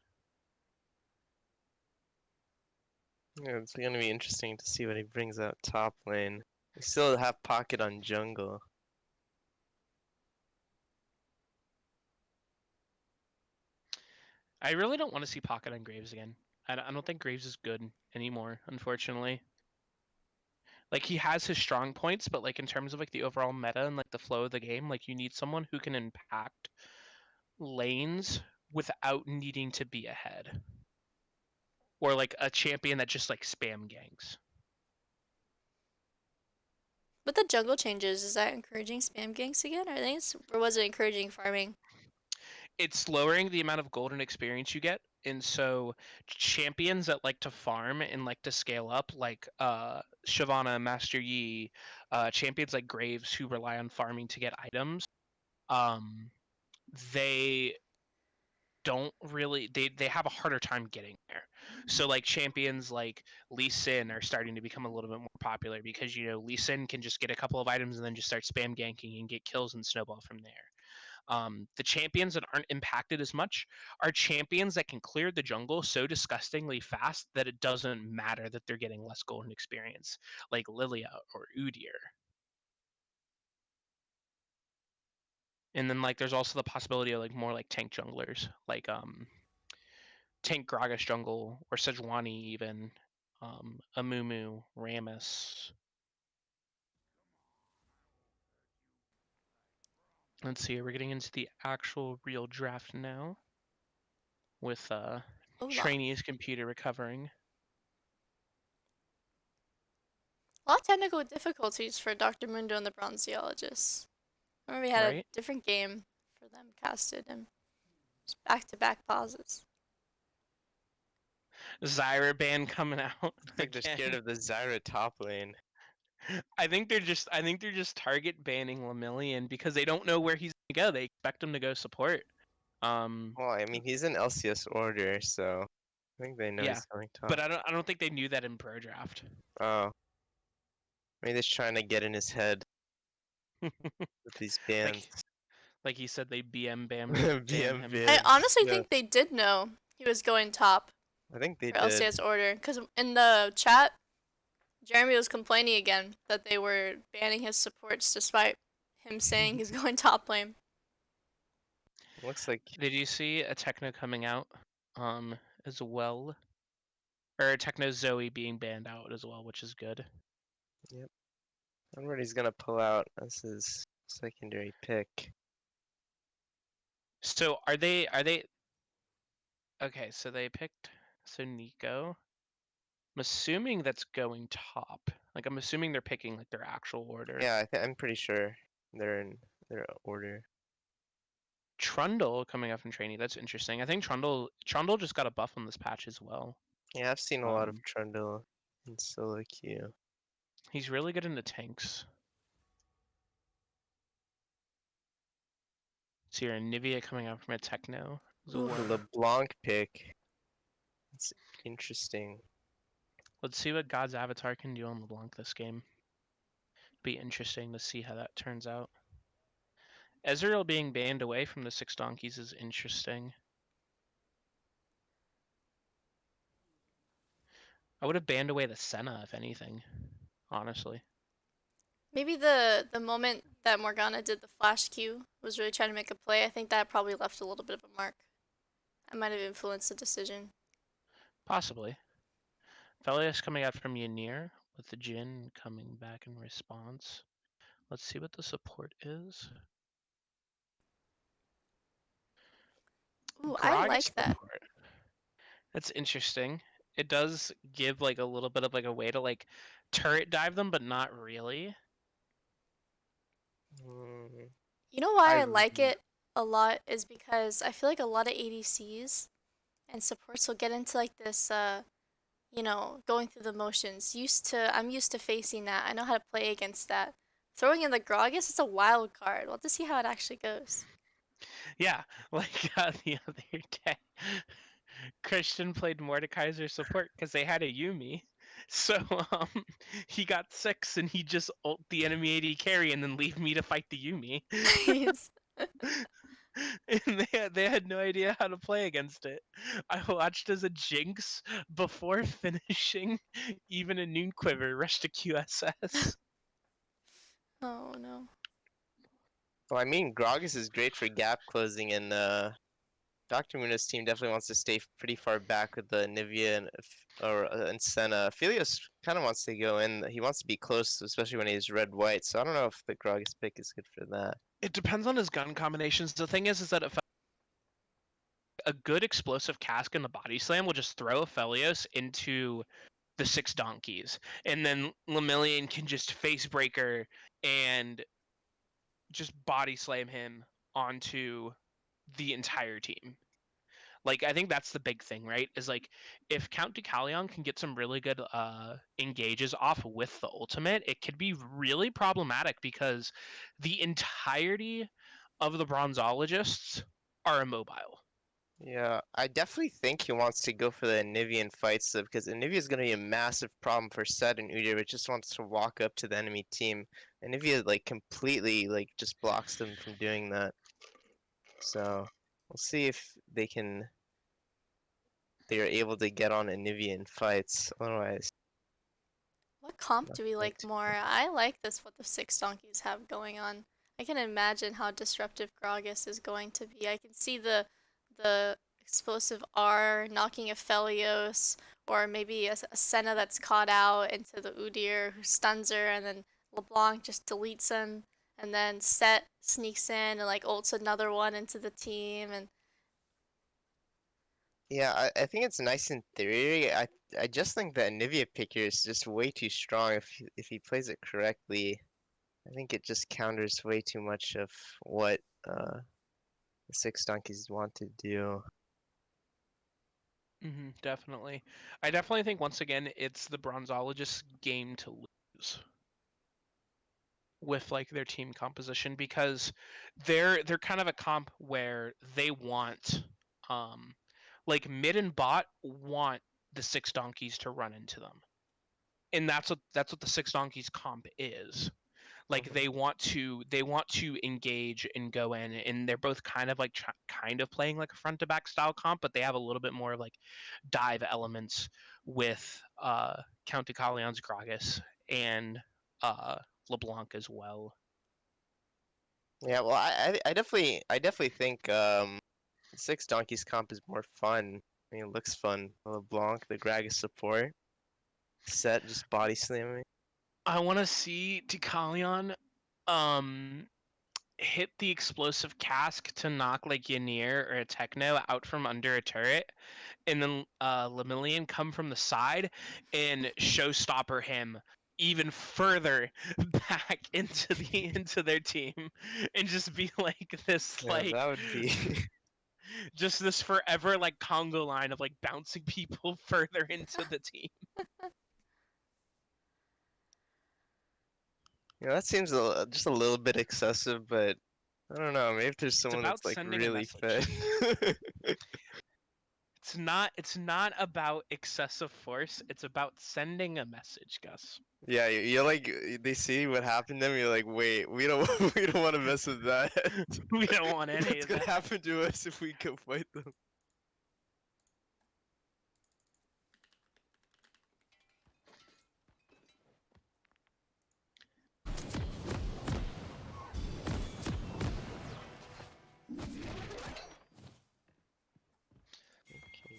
Yeah, it's gonna be interesting to see what he brings out top lane. We still have pocket on jungle. I really don't want to see Pocket on Graves again. I don't think Graves is good anymore, unfortunately. Like he has his strong points, but like in terms of like the overall meta and like the flow of the game, like you need someone who can impact lanes without needing to be ahead. Or like a champion that just like spam ganks. With the jungle changes, is that encouraging spam ganks again? Or was it encouraging farming? It's lowering the amount of golden experience you get, and so champions that like to farm and like to scale up, like Shyvana, Master Yi, champions like Graves who rely on farming to get items, um, they don't really they have a harder time getting there. So like champions like Lee Sin are starting to become a little bit more popular because you know Lee Sin can just get a couple of items and then just start spam ganking and get kills and snowball from there. The champions that aren't impacted as much are champions that can clear the jungle so disgustingly fast that it doesn't matter that they're getting less golden experience, like Lilia or Udyr. And then like there's also the possibility of like more like tank junglers, like tank Gragas jungle or Sejuani even, Amumu, Rammus. Let's see, we're getting into the actual real draft now with Olaf. trainee's computer recovering. A lot of technical difficulties for Dr. Mundo and the Bronzeologists. I remember we had a Right? different game for them casted and just back-to-back pauses. Zyra ban coming out I think they're scared again. of the Zyra top lane. I think they're just target banning Lemillion because they don't know where he's gonna go. They expect him to go support. Well, I mean he's in LCS order, so I think they know Yeah, he's going top. but I don't think they knew that in pro draft. Oh, maybe they're trying to get in his head with these bans. Like he said, they BM ban BM him. I bans. honestly Yeah, think they did know he was going top I think they for did. LCS order, because in the chat, Jeremy was complaining again that they were banning his supports despite him saying he's going top lane. Looks like Did you see a Techno coming out, as well, or Techno Zoe being banned out as well, which is good. yep. I wonder what he's gonna pull out as his secondary pick. So are they? Okay, so they picked Nico. I'm assuming that's going top. Like I'm assuming they're picking like their actual order. Yeah, I'm pretty sure they're in their order. Trundle coming up from trainee. That's interesting. I think Trundle just got a buff on this patch as well. Yeah, I've seen a lot of Um, Trundle in solo queue. he's really good in the tanks. So you're a Nivea coming out from a Techno as Ooh. The well. LeBlanc pick. It's interesting. Let's see what God's Avatar can do on LeBlanc this game. Be interesting to see how that turns out. Ezreal being banned away from the Six Donkeys is interesting. I would have banned away the Senna, if anything, honestly. Maybe the moment that Morgana did the flash Q was really trying to make a play. I think that probably left a little bit of a mark. I might have influenced the decision. Possibly. Felius coming out from Ynir with the Jhin coming back in response. Let's see what the support is. Ooh, I Gragas like that. support. That's interesting. It does give like a little bit of like a way to like turret dive them, but not really. Mm, You know why I I like it a lot is because I feel like a lot of ADCs and supports will get into like this going through the motions. I'm used to facing that. I know how to play against that. Throwing in the Gragas is a wild card. We'll have to see how it actually goes. Yeah, like the other day, Christian played Mordekaiser support because they had a Yumi. So he got 6 and he just ult the enemy AD carry and then leave me to fight the Yumi. Nice. And they had no idea how to play against it. I watched as a Jinx before finishing even a Noon Quiver rush to QSS. Oh no. well, I mean, Gragas is great for gap closing, and Dr. Mundo's team definitely wants to stay pretty far back with the Nivea and Senna. Philios kind of wants to go in. He wants to be close, especially when he's red-white. So I don't know if the Gragas pick is good for that. It depends on his gun combinations. The thing is that if a good explosive cask in the body slam will just throw Aphelios into the 6 donkeys, and then Lemillion can just face breaker and just body slam him onto the entire team. Like, I think that's the big thing, right? Is like if Count Deucalion can get some really good engages off with the ultimate, it could be really problematic because the entirety of the Bronzeologists are immobile. Yeah, I definitely think he wants to go for the Anivian fights though, because Anivia is going to be a massive problem for Set and Udyr, which just wants to walk up to the enemy team. Anivia like completely like just blocks them from doing that. So we'll see if they are able to get on Anivian fights. Otherwise, What comp not do we going like to. more? I like this what the Six Donkeys have going on. I can imagine how disruptive Gragas is going to be. I can see the explosive R knocking Aphelios, or maybe a Senna that's caught out into the Udyr who stuns her, and then LeBlanc just deletes him, and then Set sneaks in and like ults another one into the team, and Yeah, I think it's nice in theory. I just think that Anivia pick here is just way too strong if he plays it correctly. I think it just counters way too much of what the Six Donkeys want to do. Definitely. I definitely think once again it's the Bronzeologist's game to lose with like their team composition because they're kind of a comp where they want like mid and bot want the 6 donkeys to run into them. And that's what the 6 donkeys comp is. Like Mhm. they want to engage and go in, and they're both kind of like kind of playing like a front to back style comp, but they have a little bit more of like dive elements with Count Deucalion's Gragas and LeBlanc as well. Yeah, well, I definitely think Six Donkeys comp is more fun. I mean, it looks fun. LeBlanc, the Gragas support, Set just body slamming. I want to see Deucalion um hit the explosive cask to knock like Ynir or a Techno out from under a turret, and then Lemillion come from the side and showstopper him even further back into their team, and just be like this Yeah, like that would be. just this forever like Congo line of like bouncing people further into the team. Yeah, that seems just a little bit excessive, but I don't know. Maybe if there's It's someone about that's like sending a really message. fed. it's not about excessive force. It's about sending a message, Gus. Yeah, you're like they see what happened to them. You're like, wait, we don't we don't want to mess with that. We don't want any What's of gonna that. happen to us if we go fight them? Okay.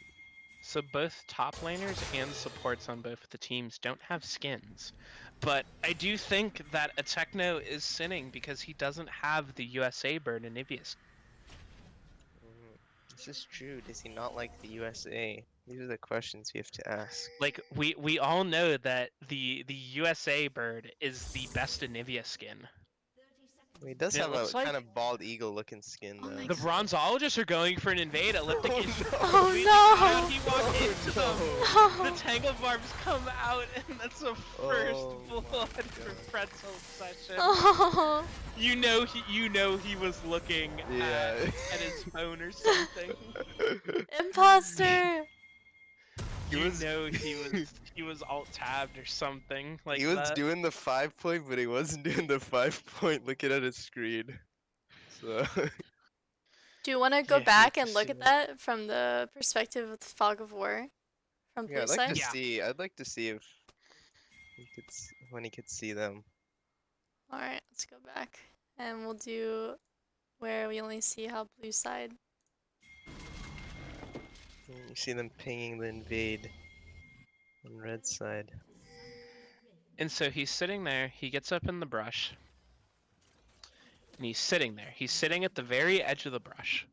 So both top laners and supports on both the teams don't have skins. But I do think that a Techno is sinning because he doesn't have the USA bird in Ivius. This is true. Does he not like the USA? These are the questions we have to ask. Like we all know that the USA bird is the best Anivia skin. He does And it have a looks like- kind of bald eagle looking skin Oh though. my The Bronzeologists are going for an invade. Elliptic is Oh we- no! He walked into them. Oh. The tangle barbs come out, and that's a first Oh my blood for God. Pretzel session. Oh. You know he was looking Yeah. at his phone or something. Imposter! He was alt tabbed or something like He was that. doing the 5-point, but he wasn't doing the 5-point looking at his screen. So Do you want to go Yeah, back hate and to look see at that. that from the perspective of the Fog of War? From blue yeah, I'd like side? to Yeah. see. I'd like to see if he could when he could see them. Alright, let's go back. And we'll do where we only see how blue side. You see them pinging the invade on red side. And so he's sitting there. He gets up in the brush, and he's sitting there. He's sitting at the very edge of the brush,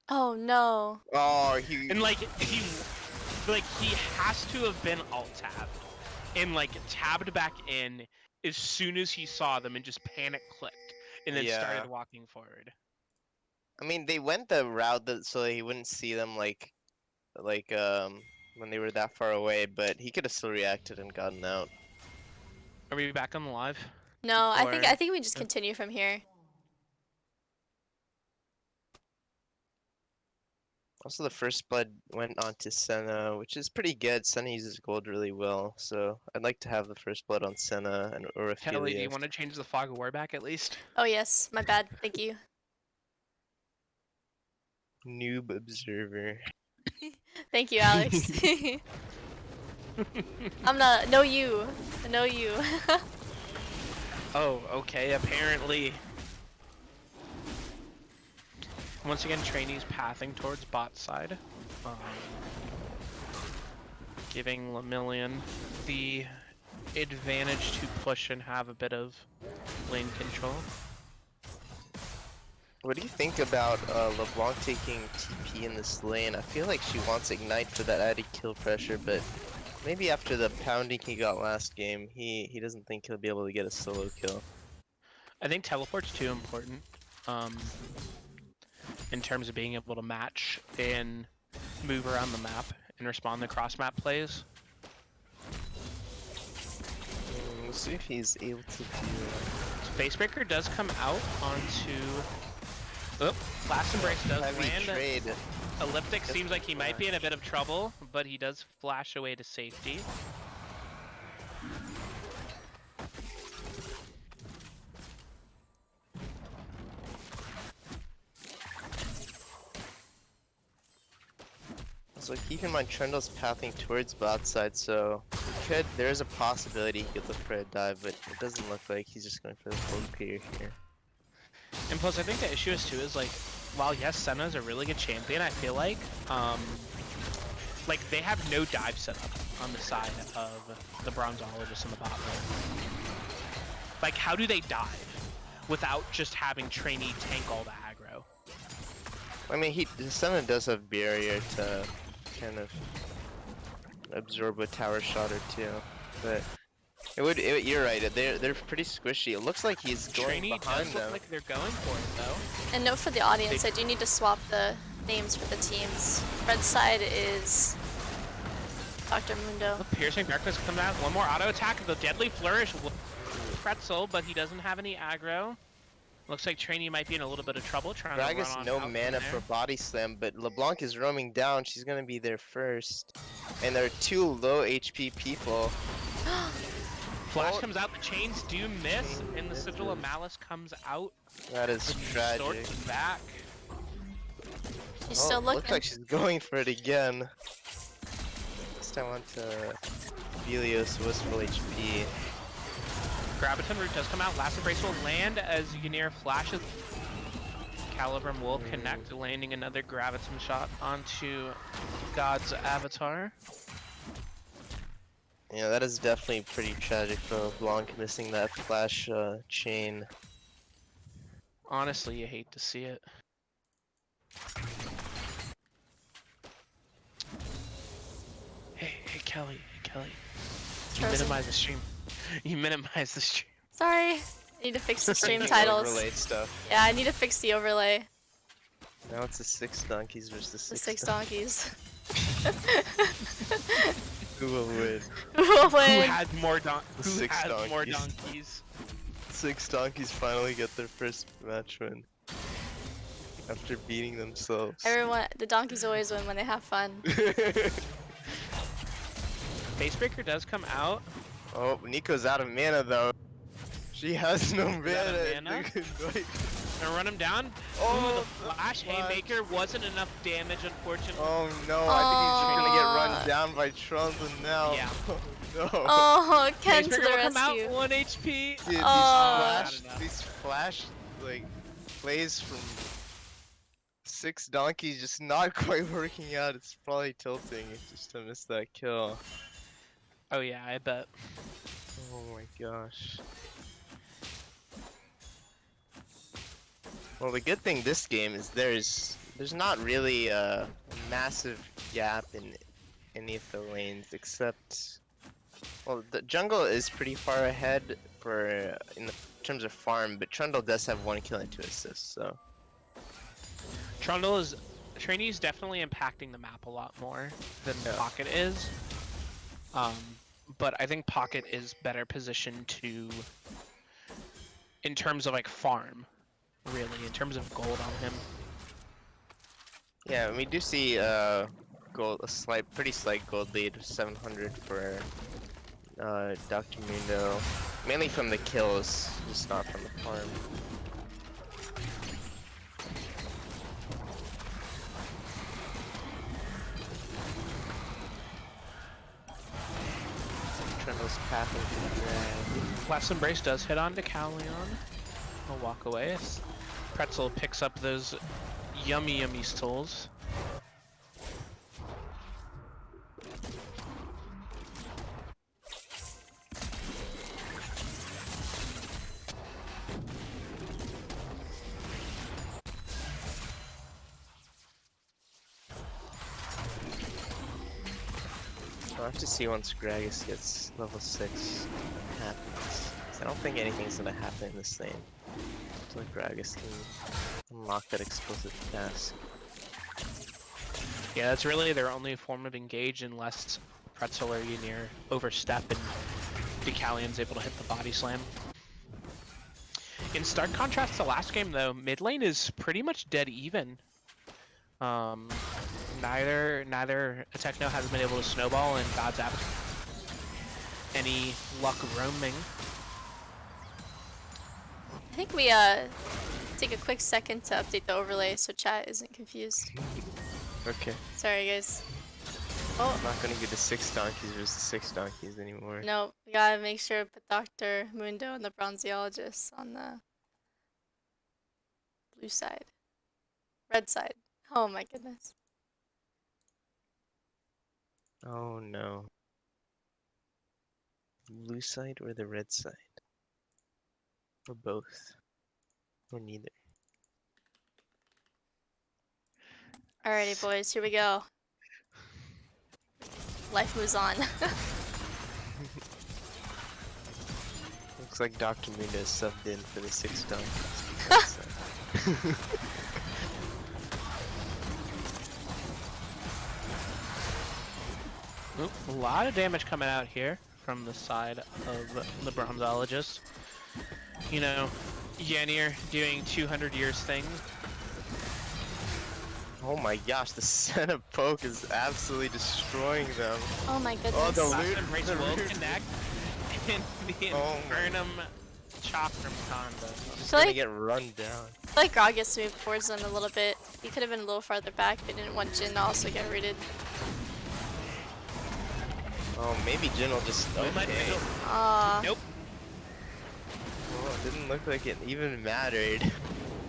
Oh no. Oh, he. and he has to have been alt tabbed, and tabbed back in as soon as he saw them, and just panic clicked, and then Yeah. started walking forward. I mean, they went the route that so he wouldn't see them when they were that far away, but he could have still reacted and gotten out. Are we back on the live? No, I Or- think we just continue from here. Also, the first blood went on to Senna, which is pretty good. Senna uses gold really well, so I'd like to have the first blood on Senna and or Kelly, do you Aphelios. want to change the fog of war back at least? Oh yes, my bad. Thank you. Noob observer. Thank you, Alex. I'm not. No you. No you. Oh, okay. Apparently. Once again, trainees pathing towards bot side, giving Lemillion the advantage to push and have a bit of lane control. What do you think about LeBlanc taking TP in this lane? I feel like she wants Ignite for that added kill pressure, but maybe after the pounding he got last game, he doesn't think he'll be able to get a solo kill. I think teleport's too important, in terms of being able to match and move around the map and respond to cross-map plays. We'll see if he's able to do that. Facebreaker does come out onto... Oh, Last Embrace does Heavy land. trade. Elliptic seems like he might be in a bit of trouble, but he does flash away to safety. So keep in mind Trundle's pathing towards bot side, so there is a possibility he could look for a dive, but it doesn't look like he's just going for the full clear here. And plus, I think the issue is too is while yes, Senna's a really good champion, I feel like they have no dive setup on the side of the Bronzeologists in the bot lane. Like, how do they dive without just having trainee tank all the aggro? I mean, Senna does have barrier to kind of absorb a tower shot or two, but you're right. They're pretty squishy. It looks like he's going Trainee behind does look them. like they're going for it though. And note for the audience, I do need to swap the names for the teams. Red side is Dr. Mundo. The Piercing Darkness comes out. One more auto attack. The Deadly Flourish will Pretzel, but he doesn't have any aggro. Looks like Trainee might be in a little bit of trouble trying to Gragas run on no out from mana for there. body slam, but LeBlanc is roaming down. She's gonna be there first. And there are 2 low HP people. Flash Oh. comes out, the chains do miss, Chain and the Sigil of misses. Malice comes out. That is tragic. Distorts back. She's Oh, still looking. looks like she's going for it again. This time onto Velios wistful HP. Graviton Root does come out. Last Embrace will land as Ynir flashes. Calibrum will connect, landing another Graviton shot onto God's avatar. Yeah, that is definitely pretty tragic for Blanc missing that flash chain. Honestly, you hate to see it. Hey, Kelly. You Chosen. minimize the stream. You minimize the stream. Sorry. I need to fix the stream Thinking titles. overlay stuff. Yeah, I need to fix the overlay. Now it's the 6 donkeys versus The the 6 donkeys. donkeys. Who will win? Who will Who win? has more The 6 more donkeys. donkeys? 6 donkeys finally get their first match win. After beating themselves. Everyone, the donkeys always win when they have fun. Facebreaker does come out. Oh, Nico's out of mana though. She has no out of mana. mana? Gonna run him down. Oh, Ooh, the Flash Haymaker wasn't enough damage, unfortunately. Oh no, I think he's gonna get run down by Trundle now. Yeah. Oh no. Oh, Ken to the Facebreaker will come out, rescue. 1 HP. Dude, Oh. these flash like plays from 6 donkeys just not quite working out. It's probably tilting just to miss that kill. Oh yeah, I bet. Oh my gosh. Well, the good thing this game is there's not really a massive gap in any of the lanes except, well, the jungle is pretty far ahead for in terms of farm, but Trundle does have 1 kill and 2 assists, so. Trainee's definitely impacting the map a lot more than Yeah. Pocket is. But I think Pocket is better positioned to, in terms of like farm, really, in terms of gold on him. Yeah, we do see gold, pretty slight gold lead, 700 for Dr. Mundo, mainly from the kills, just not from the farm. Trundle's pathing to the drag. Last Embrace does hit on to Calion. He'll walk away. Pretzel picks up those yummy souls. I'll have to see once Gragas gets level 6 what happens. 'Cause I don't think anything's gonna happen in this lane until Gragas can unlock that explosive task. Yeah, that's really their only form of engage unless Pretzel or Ynir overstep and Decalion's able to hit the body slam. In stark contrast to last game though, mid lane is pretty much dead even. Neither Techno has been able to snowball and God's Avatar any luck roaming. I think we take a quick second to update the overlay so chat isn't confused. Okay. Sorry guys. I'm Oh not gonna do the 6 donkeys versus 6 donkeys anymore. no, we gotta make sure to put Dr. Mundo and the Bronzeologists on the blue side. Red side. Oh my goodness. Oh no. Blue side or the red side? Or both? Or neither? Alrighty boys, here we go. Life moves on. Looks like Dr. Mundo is subbed in for the 6 donkeys. Because, Oop, a lot of damage coming out here from the side of the Bronzeologists. You know, Yanir doing 200 years things. Oh my gosh, the center poke is absolutely destroying them. Oh my goodness. Oh, the Last loot, embrace the will loot. connect. And the Oh my- Infernum chop from Conda. Just feel gonna like- get run down. I feel like Gragas moved towards them a little bit. He could have been a little farther back, but didn't want Jin to also get rooted. Oh, maybe Jin will just. Moonlight Okay. Vigil. Nope. Oh, it didn't look like it even mattered.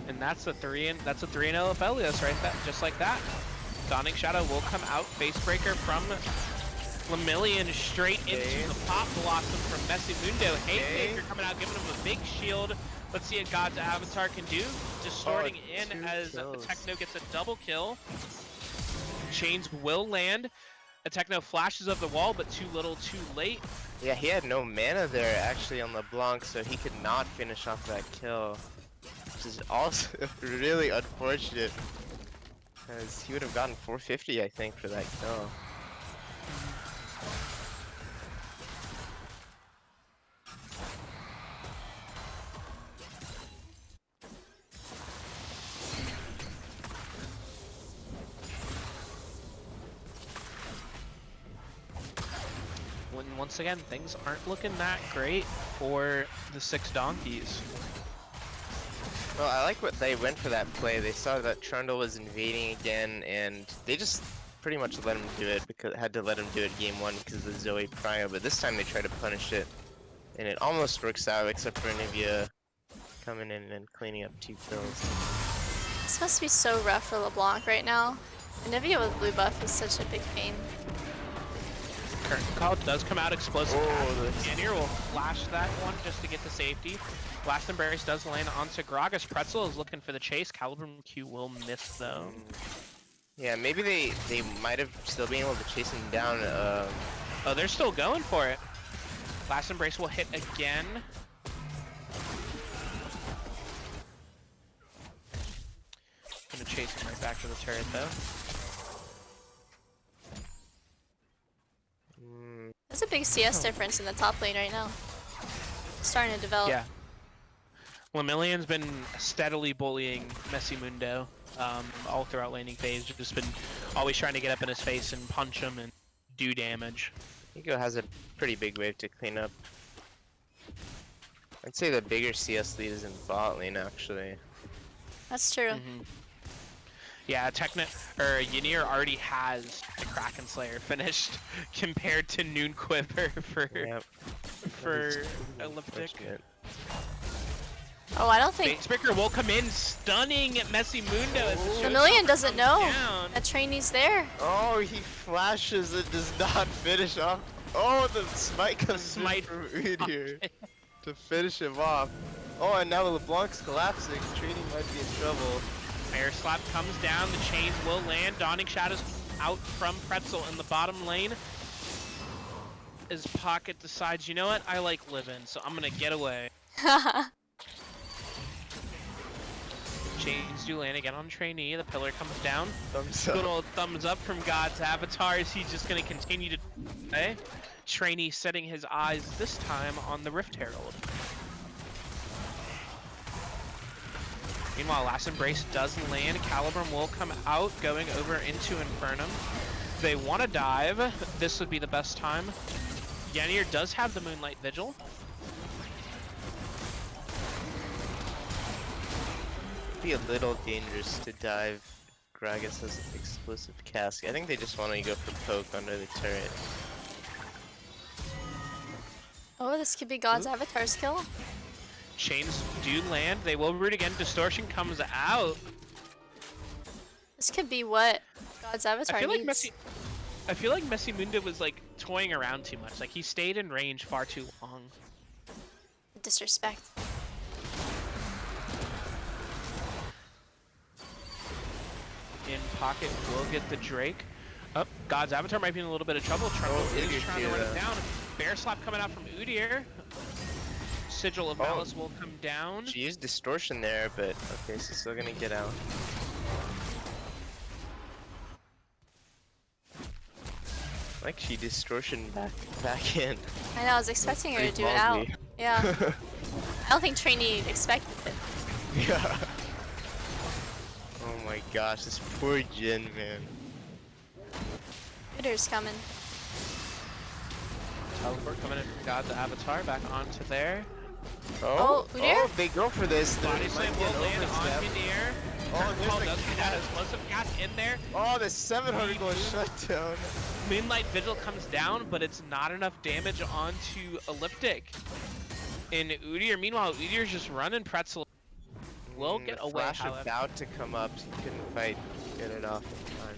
And that's a 3-0 Elias right there, just like that. Dawning Shadow will come out. Facebreaker from Lemillion straight into the Pop Blossom from Messi Mundo. Haymaker coming out, giving him a big shield. Let's see what God's Avatar can do. Distorting in 2 as kills. Techno gets a double kill. Chains will land. Techno flashes up the wall, but too little, too late. Yeah, he had no mana there actually on LeBlanc, so he could not finish off that kill. Which is also really unfortunate. Because he would have gotten 450, I think, for that kill. Once again, things aren't looking that great for the 6 donkeys. Well, I like what they went for that play. They saw that Trundle was invading again, and they just pretty much let him do it because had to let him do it game 1 because of the Zoe Prio. But this time they try to punish it, and it almost works out except for Nivea coming in and cleaning up 2 kills. This must be so rough for LeBlanc right now. Anivia with blue buff is such a big pain. Curtain Call does come out explosive. Oh, Yanir will flash that one just to get to safety. Last Embrace does land onto Gragas. Pretzel is looking for the chase. Calibrum Q will miss though. Yeah, maybe they might have still been able to chase him down. Oh, they're still going for it. Last Embrace will hit again. Gonna chase him right back to the turret though. There's a big CS difference in the top lane right now. It's starting to develop. Yeah. Lemillion's been steadily bullying Messi Mundo all throughout laning phase. Just been always trying to get up in his face and punch him and do damage. Ego has a pretty big wave to clean up. I'd say the bigger CS lead is in bot lane actually. That's true. Yeah, Yanir already has the Kraken Slayer finished compared to Noon Quiver for Elliptic. Oh, I don't think Facebreaker will come in, stunning Messi Mundo as the the show's million doesn't know down. that trainee's there. Oh, he flashes and does not finish off. Oh, the smite comes Smite from Udyr to finish him off. Oh, and now LeBlanc's collapsing. Trading might be in trouble. Air Slap comes down, the chains will land. Dawning Shadows out from Pretzel in the bottom lane. As Pocket decides, you know what, I like living, so I'm gonna get away. Chains do land again on Trainee, the pillar comes down. Thumbs Good up. old thumbs up from God's Avatars, he's just gonna continue to play. Trainee setting his eyes this time on the Rift Herald. Meanwhile, Last Embrace does land. Calibrum will come out, going over into Infernum. They want to dive. This would be the best time. Yanir does have the Moonlight Vigil. It'd be a little dangerous to dive. Gragas has an explosive cask. I think they just want to go for poke under the turret. Oh, this could be God's Avatar's kill. Chains do land. They will root again. Distortion comes out. This could be what God's Avatar needs. I feel like Messi Mundo was like toying around too much. Like he stayed in range far too long. Disrespect. In pocket will get the Drake. Up, God's Avatar might be in a little bit of trouble. Trundle is Udyr trying to run it down. Bear Slap coming out from Udyr. Sigil of Malice will come down. She used distortion there, but okay, she's still gonna get out. Like she distortion back in. I know, I was expecting her to Pretty do it out. ballsy. Yeah. I don't think Trainee expected it. Yeah. Oh my gosh, this poor Jin, man. Shooter's coming. Teleport coming in from God's Avatar back onto there. Oh, Udyr? they go for this. Body slam will land on overstep. Midir. Oh, there's the does get that cat. explosive gas in there. Oh, the 700 goal shutdown. Moonlight Vigil comes down, but it's not enough damage onto Elliptic. And Udyr, meanwhile, Udyr's just running Pretzel. Will get the away, flash however. about to come up, so he couldn't fight, get it off in time.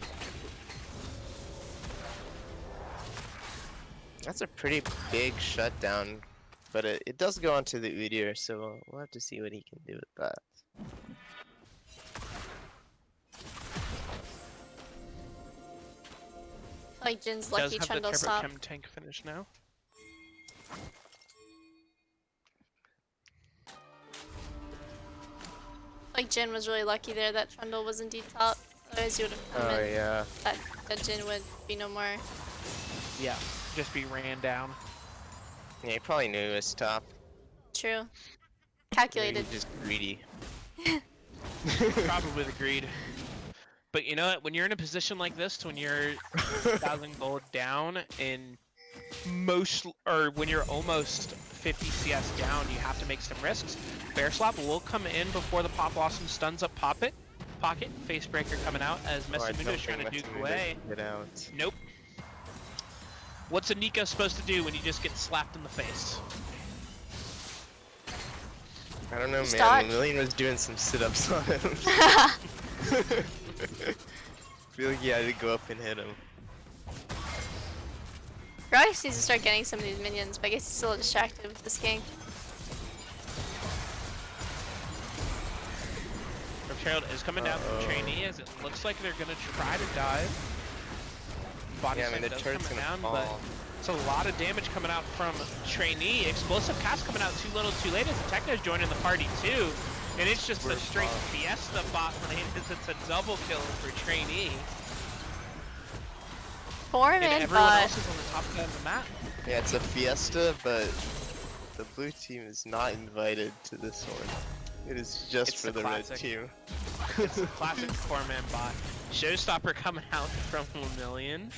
That's a pretty big shutdown, but it does go onto the Udyr, so we'll have to see what he can do with that. Like Jin's Does lucky have the Trundle Turbo stop. Chem tank finish now. Like Jin was really lucky there that Trundle was indeed top. Otherwise, you would have come Oh in. yeah. That Jin would be no more. Yeah, just be ran down. Yeah, he probably knew he was top. True. Maybe Calculated. he's just greedy. Probably the greed. But you know what? When you're in a position like this, when you're 1,000 gold down and when you're almost 50 CS down, you have to make some risks. Bear Slap will come in before the Pop Blossom stuns up Pocket. Facebreaker coming out as Mundo is trying to duke away. Get out. Nope. What's a Nico supposed to do when you just get slapped in the face? I don't know, Just man. dodge. Million was doing some sit-ups on him. Feel like he had to go up and hit him. Probably needs to start getting some of these minions, but I guess he's still distracted with this gank. Gerald is coming down from trainee as it looks like they're gonna try to dive. Body Yeah, I mean, slam the does turret's come gonna down, fall. but it's a lot of damage coming out from trainee. Explosive cast coming out too little, too late as Techno's joining the party too, and it's just a straight fiesta bot lane as it's a double kill for trainee. 4-man And everyone bot. else is on the top side of the map. Yeah, it's a fiesta, but the blue team is not invited to this one. It is just It's for the the red classic. team. It's a classic 4-man bot. Showstopper coming out from Lemillion.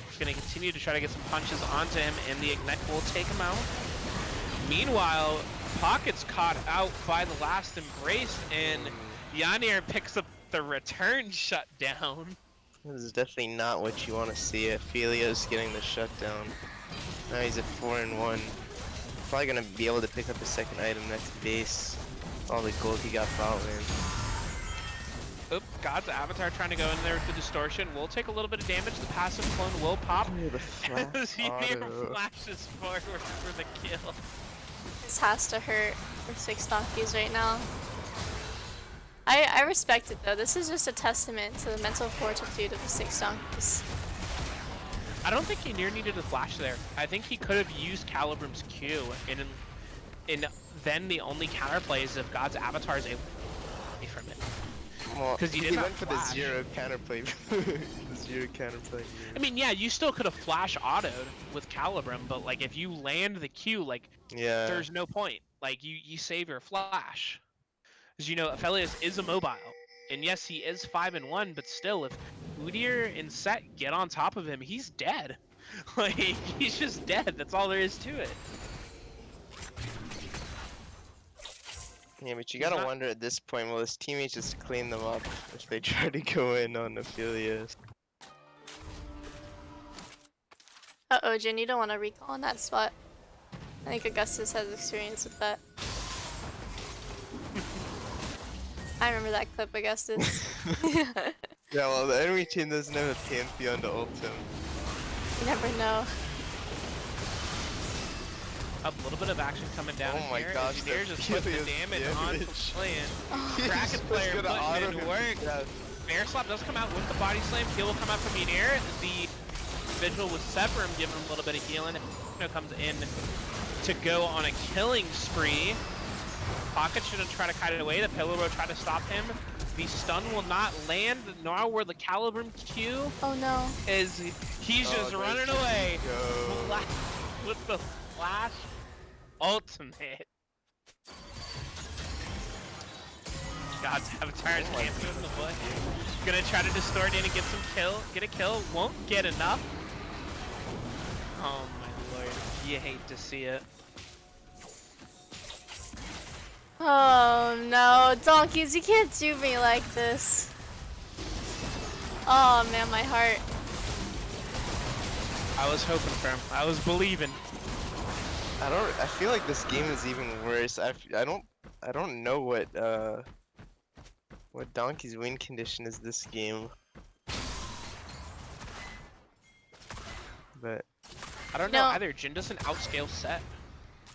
He's going to continue to try to get some punches onto him, and the Ignite will take him out. Meanwhile, Pocket's caught out by the last embrace, and Yanir picks up the return shutdown. This is definitely not what you want to see. Aphelios getting the shutdown. Now he's at 4-1. Probably gonna be able to pick up a second item next base. All the gold he got bot lane. Oop, God's Avatar trying to go in there with the distortion. Will take a little bit of damage. The passive clone will pop. Oh, the flash As he auto. flashes forward for the kill. This has to hurt for 6 donkeys right now. I respect it though. This is just a testament to the mental fortitude of the 6 donkeys. I don't think he needed a flash there. I think he could have used Calibrim's Q, and then the only counterplay is if God's Avatar is able to away from it. Well, 'Cause he did he not went for flash. the zero counterplay. The zero counterplay. I mean, yeah, you still could have flash autoed with Calibrim, but like if you land the Q, like Yeah. there's no point. Like you save your flash. Because you know, Aphelios is immobile. And yes, he is 5-1, but still, if Udyr and Set get on top of him, he's dead. Like, he's just dead. That's all there is to it. Yeah, but you gotta wonder at this point, will his teammates just clean them up if they try to go in on Aphelios? Uh-oh, Jin, you don't want to recall in that spot. I think Augustus has experience with that. I remember that clip, Augustus. Yeah, well, the enemy team doesn't have a Pantheon to ult him. You never know. A little bit of action coming down Oh my here. gosh, Engineers the just put the Aphelios damage on damage. Flayan. He's Kraken just player gonna putting auto in him work. to death. Bear Slap does come out with the body slam. Heal will come out from Enir. The Vigil with Severum giving him a little bit of healing. Techno comes in to go on a killing spree. Pocket shouldn't try to kite it away. The Pillar will try to stop him. The stun will not land, nor will the Calibrim Q, Oh no. as he's just Oh, running nice away go. with the Flash ultimate. God's Avatar's camping in the bush. Gonna try to distort in and get a kill. Won't get enough. Oh my lord, you hate to see it. Oh no, donkeys, you can't do me like this. Oh man, my heart. I was hoping for him. I was believing. I feel like this game is even worse. I don't know what Donkey's win condition is this game. But I don't know either. Jin doesn't outscale Set.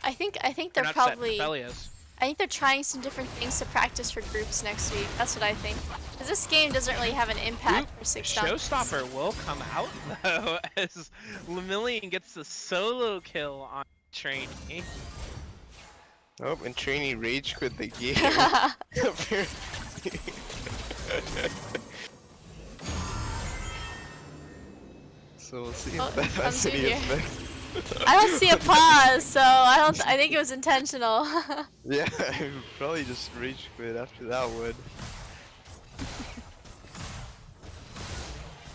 I think they're not probably. Set, Kelli is. I think they're trying some different things to practice for groups next week. That's what I think. Because this game doesn't really have an impact for 6 donkeys. Showstopper will come out though as Lemillion gets the solo kill on Trainee. oh, and Trainee rage quit the game. So we'll see if that has any effect. I don't see a pause, so I think it was intentional. Yeah, I would probably just rage quit after that one.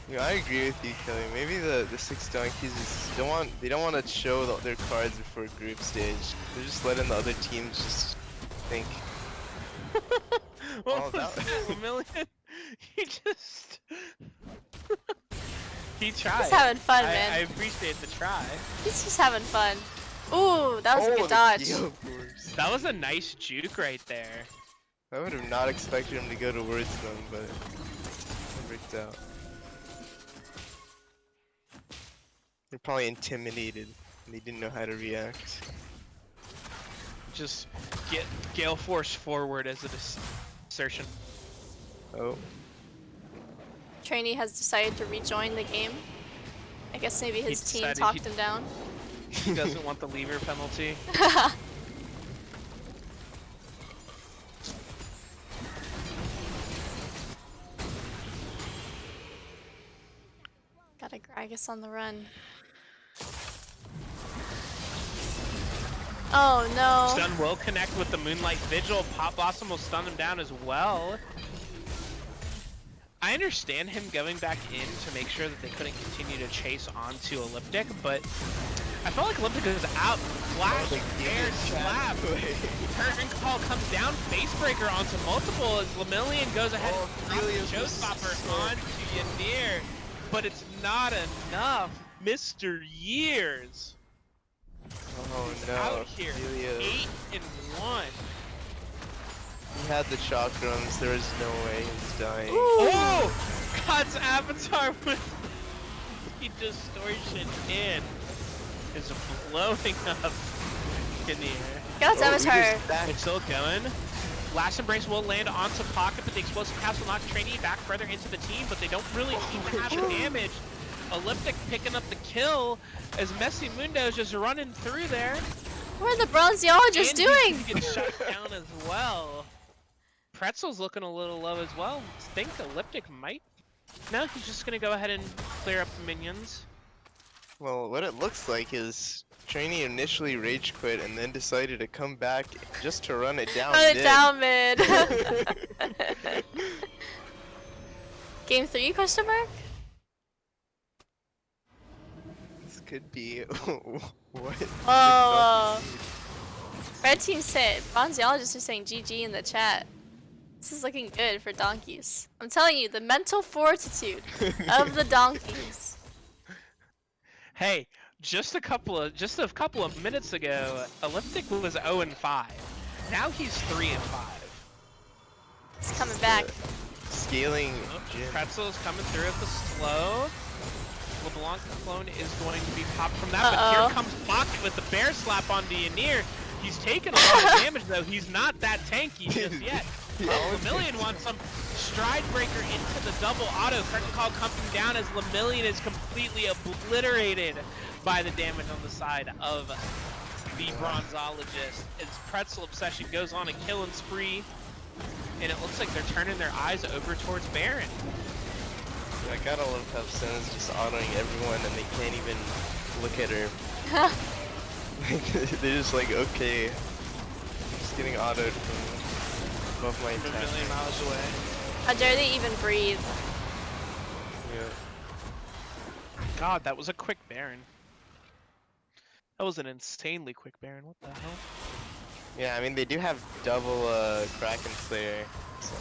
Yeah, I agree with you, Kelly. Maybe the 6 donkeys they don't want to show their cards before group stage. They're just letting the other teams just think. What was that? Lemillion? He just he tried. He's having fun, man. I appreciate the try. He's just having fun. Ooh, that was a good dodge. That was a nice juke right there. I would have not expected him to go to Wordstone, but it worked out. They're probably intimidated. They didn't know how to react. Just get Gale Force forward as an assertion. Oh. Trainee has decided to rejoin the game. I guess maybe his team talked him down. He doesn't want the lever penalty. Got a Gragas on the run. Oh no. Stun will connect with the Moonlight Vigil. Pop Blossom will stun him down as well. I understand him going back in to make sure that they couldn't continue to chase onto Elliptic, but I felt like Elliptic was out. Flash, air, slap. Curtain call comes down, Facebreaker onto multiple as Lemillion goes ahead and Showstopper onto Ynir, but it's not enough. Mr. Years. Oh no. Out here, 8-1. He had the chakrams, there was no way he was dying. Ooh. Oh! God's Avatar with the distortion in is blowing up in the air. God's Avatar. It's still going. Last Embrace will land onto Pocket, but the Explosive Cast will knock Trainee back further into the team, but they don't really seem to have the damage. Elliptic picking up the kill as Messy Mundo is just running through there. What are the Bronzeologists doing? He gets shut down as well. Pretzel's looking a little low as well. I think Elliptic might. No, he's just gonna go ahead and clear up the minions. Well, what it looks like is Trainee initially rage quit and then decided to come back just to run it down. Run it down mid. Game 3 question mark? This could be what? Oh. Red team said Bronzeologists are saying GG in the chat. This is looking good for donkeys. I'm telling you, the mental fortitude of the donkeys. Hey, just a couple of minutes ago, Elliptic was 0-5. Now he's 3-5. He's coming back. Scaling. Pretzel's coming through at the slow. LeBlanc clone is going to be popped from that, but here comes Pocket with the bear slap onto Ynir. He's taking a lot of damage though. He's not that tanky just yet. Lemillion wants some stride breaker into the double auto. Curtain call coming down as Lemillion is completely obliterated by the damage on the side of the Bronzeologist. As Pretzel Obsession goes on a killing spree, and it looks like they're turning their eyes over towards Baron. I gotta love how Senna's just autoing everyone and they can't even look at her. They're just like, okay. Just getting autoed from above my A attack. million miles away. How dare they even breathe? Yeah. God, that was a quick Baron. That was an insanely quick Baron. What the hell? Yeah, I mean they do have double Kraken Slayer, so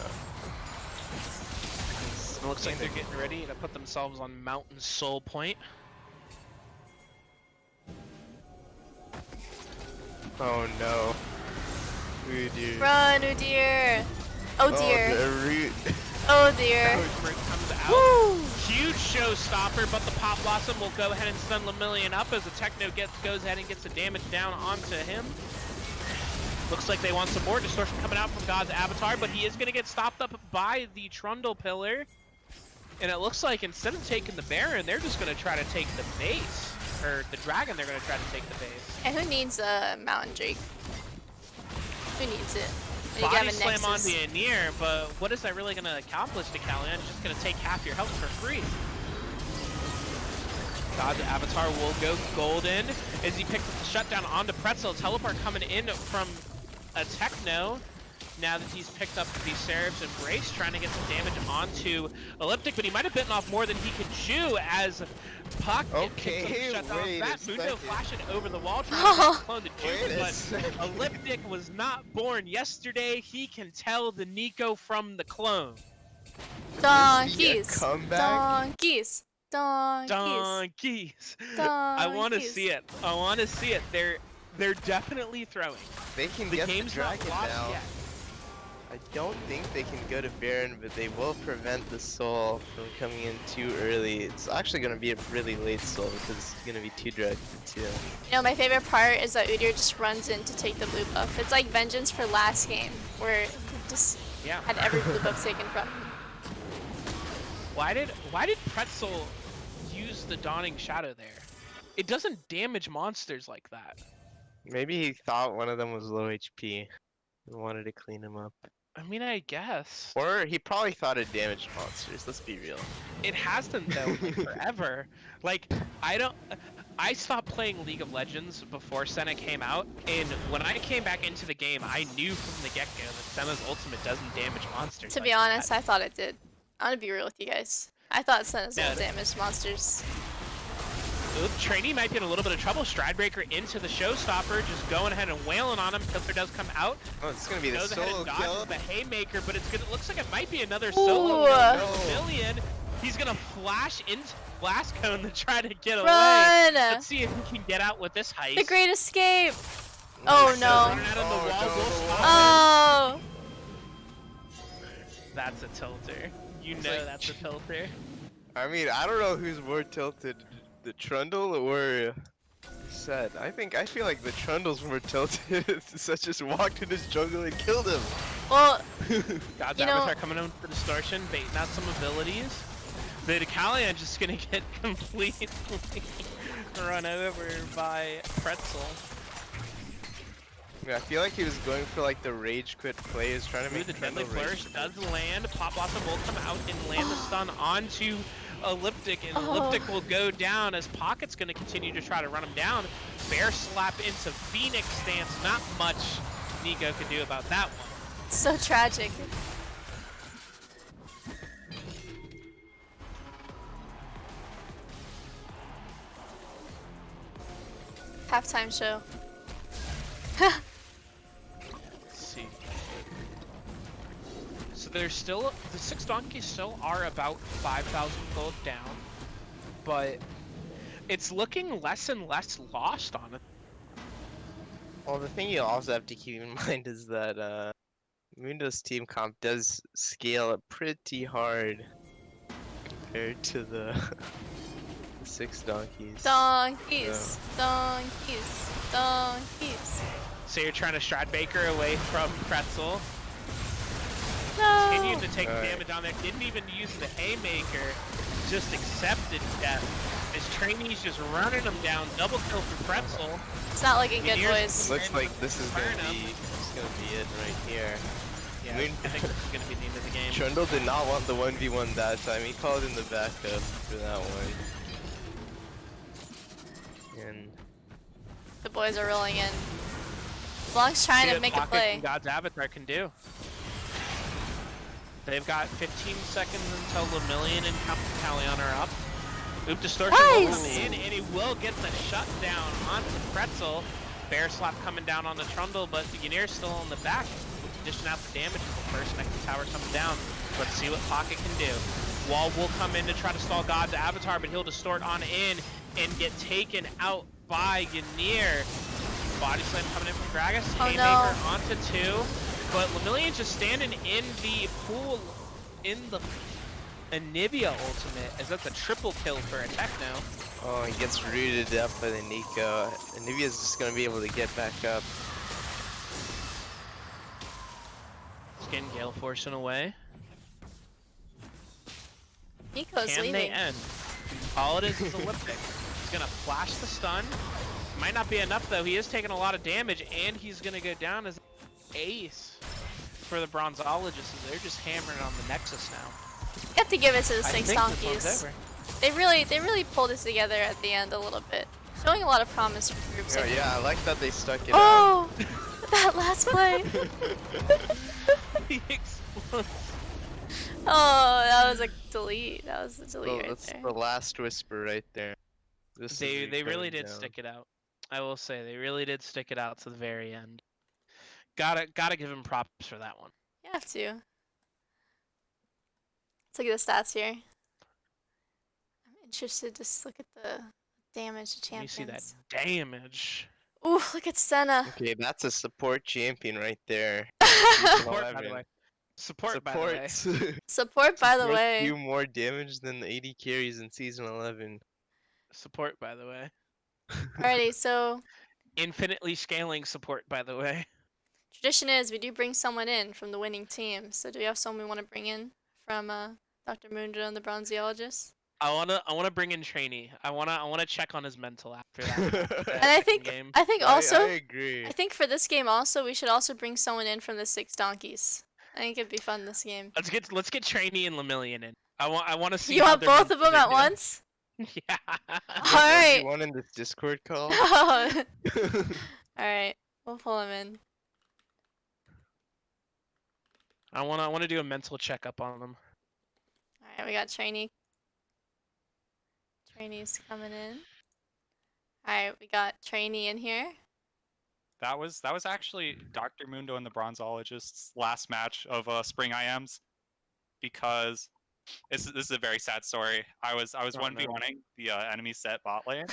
It looks like they're getting ready to put themselves on Mountain Soul Point. oh no. Ooh dear. Run, oh dear. Oh dear. Root. Oh dear. Root comes out. Woo! Huge showstopper, but the Pop Blossom will go ahead and stun Lemillion up as the Techno goes ahead and gets the damage down onto him. Looks like they want some more distortion coming out from God's Avatar, but he is going to get stopped up by the Trundle Pillar. And it looks like instead of taking the Baron, they're just going to try to take the base. Or the Dragon, they're going to try to take the base. And who needs a Mountain Drake? Who needs it? When you Body have a slam on Nexus. the Anir, but what is that really going to accomplish to Kalyan? It's just going to take half your health for free. God's Avatar will go golden as he picks up the shutdown onto Pretzel. Teleport coming in from a Techno. Now that he's picked up the Seraph's Embrace, trying to get some damage onto Elliptic, but he might have bitten off more than he could chew as Puck Okay, shut down wait a that. Mundo second. flashing over the wall, trying to clone the Wait a juice, second. but Elliptic was not born yesterday. He can tell the Nico from the clone. Donkeys. Comeback? Donkeys. Donkeys. Donkeys. I want to Donkeys. see it. I want to see it. They're definitely throwing. They can The get the game's not Dragon lost now. yet. I don't think they can go to Baron, but they will prevent the Soul from coming in too early. It's actually going to be a really late Soul because it's going to be 2 Dragon too. You know, my favorite part is that Udyr just runs in to take the blue buff. It's like Vengeance for last game, where he just Yeah. had every blue buff taken from him. Why did Pretzel use the Dawning Shadow there? It doesn't damage monsters like that. Maybe he thought one of them was low HP and wanted to clean him up. I mean, I guess. Or he probably thought it damaged monsters, let's be real. It hasn't though, like, forever. Like, I stopped playing League of Legends before Senna came out, and when I came back into the game, I knew from the get-go that Senna's ultimate doesn't damage monsters. To like be honest, that. I thought it did. I'm gonna be real with you guys. I thought Senna's Yeah, will damage monsters. Ooh, Trainee might be in a little bit of trouble. Stridebreaker into the showstopper, just going ahead and wailing on him. Killer does come out. Oh, it's going to be the Goes ahead solo and kill. dodges the haymaker, but it looks like it might be another solo Ooh. Million. He's gonna flash into Blast Cone to try to get away. Run! Let's see if he can get out with this heist. The Great Escape! Oh no. Running out of the wall, no. will stop Oh! it. That's a tilter. You It's know like- that's a tilter. I mean, I don't know who's more tilted, the Trundle or Set. I feel like the Trundle's more tilted. Such just walked in his jungle and killed him. Well, God's You know- Avatar coming in for distortion, baiting out some abilities. The Kalyan just gonna get completely run over by Pretzel. Yeah, I feel like he was going for like the rage quit play. He was trying to Ooh, make the Trundle Deadly Flourish rage does quit. land. Pop Blossom will come out and land the stun onto Elliptic, and Oh. Elliptic will go down as Pocket's going to continue to try to run him down. Bear slap into Phoenix stance. Not much Nico can do about that one. it's so tragic. Halftime show. Let's see. So there's still, the 6 donkeys still are about 5,000 gold down, but it's looking less and less lost on it. Well, the thing you also have to keep in mind is that Mundo's team comp does scale up pretty hard compared to the, the 6 donkeys. Donkeys. Donkeys. Donkeys. So you're trying to Stride Baker away from Pretzel. No! Continued to take Alright. damage on there. Didn't even use the haymaker. Just accepted death. His trainees just running him down. Double kill for Pretzel. It's not looking good, Veneers- boys. Looks like this is gonna Inferno. be it right here. Yeah, Moon- I think this is gonna be the end of the game. Trundle did not want the 1v1 that time. He called in the backup for that one. And The boys are rolling in. Blanc's trying See to what make a Pocket play. and God's Avatar can do. They've got 15 seconds until Lemillion and Callion are up. Oop Distortion will come Nice! in, and he will get the shutdown onto Pretzel. Bear Slap coming down on the Trundle, but Ynir's still on the back. Dishing out the damage. First next tower comes down. Let's see what Pocket can do. Wall will come in to try to stall God's Avatar, but he'll distort on in and get taken out by Ynir. Body Slam coming in from Gragas. Oh, Haymaker no. onto 2. But Lemillion's just standing in the pool in the Anivia ultimate, as that's a triple kill for a Techno. Oh, he gets rooted up by the Nico. Anivia's just gonna be able to get back up. He's getting Gale Forcing away. Nico's Can leaving. they end? All it is a lip pick. He's gonna flash the stun. Might not be enough though. He is taking a lot of damage, and he's gonna go down as ace for the Bronzeologists. As they're just hammering on the Nexus now. You have to give it to the I Six think this one's Donkeys. over. They really pulled it together at the end a little bit, showing a lot of promise for groups. Yeah, I like that they stuck it out. Oh, that last play. He explodes. Oh, that was a delete. That was a delete Well, right that's there. the last whisper right there. This They is really coming did down. stick it out. I will say they really did stick it out to the very end. Gotta give him props for that one. You have to. Let's look at the stats here. I'm interested to just look at the damage to Let me champions. see that damage. Ooh, look at Senna. Okay, that's a support champion right there. Support, by the 11. way. Support, by the way. Support. Support, by the Supposed to way. do more damage than the 80 carries in season 11. Support, by the way. Alrighty, so Infinitely scaling support, by the way. tradition is we do bring someone in from the winning team. So do we have someone we want to bring in from Dr. Mundo and the Bronzeologists? I wanna bring in Trainee. I wanna check on his mental after that. And I think game. also I agree. I think for this game also we should also bring someone in from the Six Donkeys. I think it'd be fun this game. Let's get Trainee and Lemillion in. I wanna see. You how want their both of mentals them are at doing. once? Yeah. Alright. One in this Discord call. Alright, we'll pull him in. I wanna do a mental checkup on them. Alright, we got Trainee. Trainee's coming in. Alright, we got Trainee in here. That was actually Dr. Mundo and the Bronzeologists' last match of Spring IMs, because this is a very sad story. I was 1v1ing the enemy set bot lane.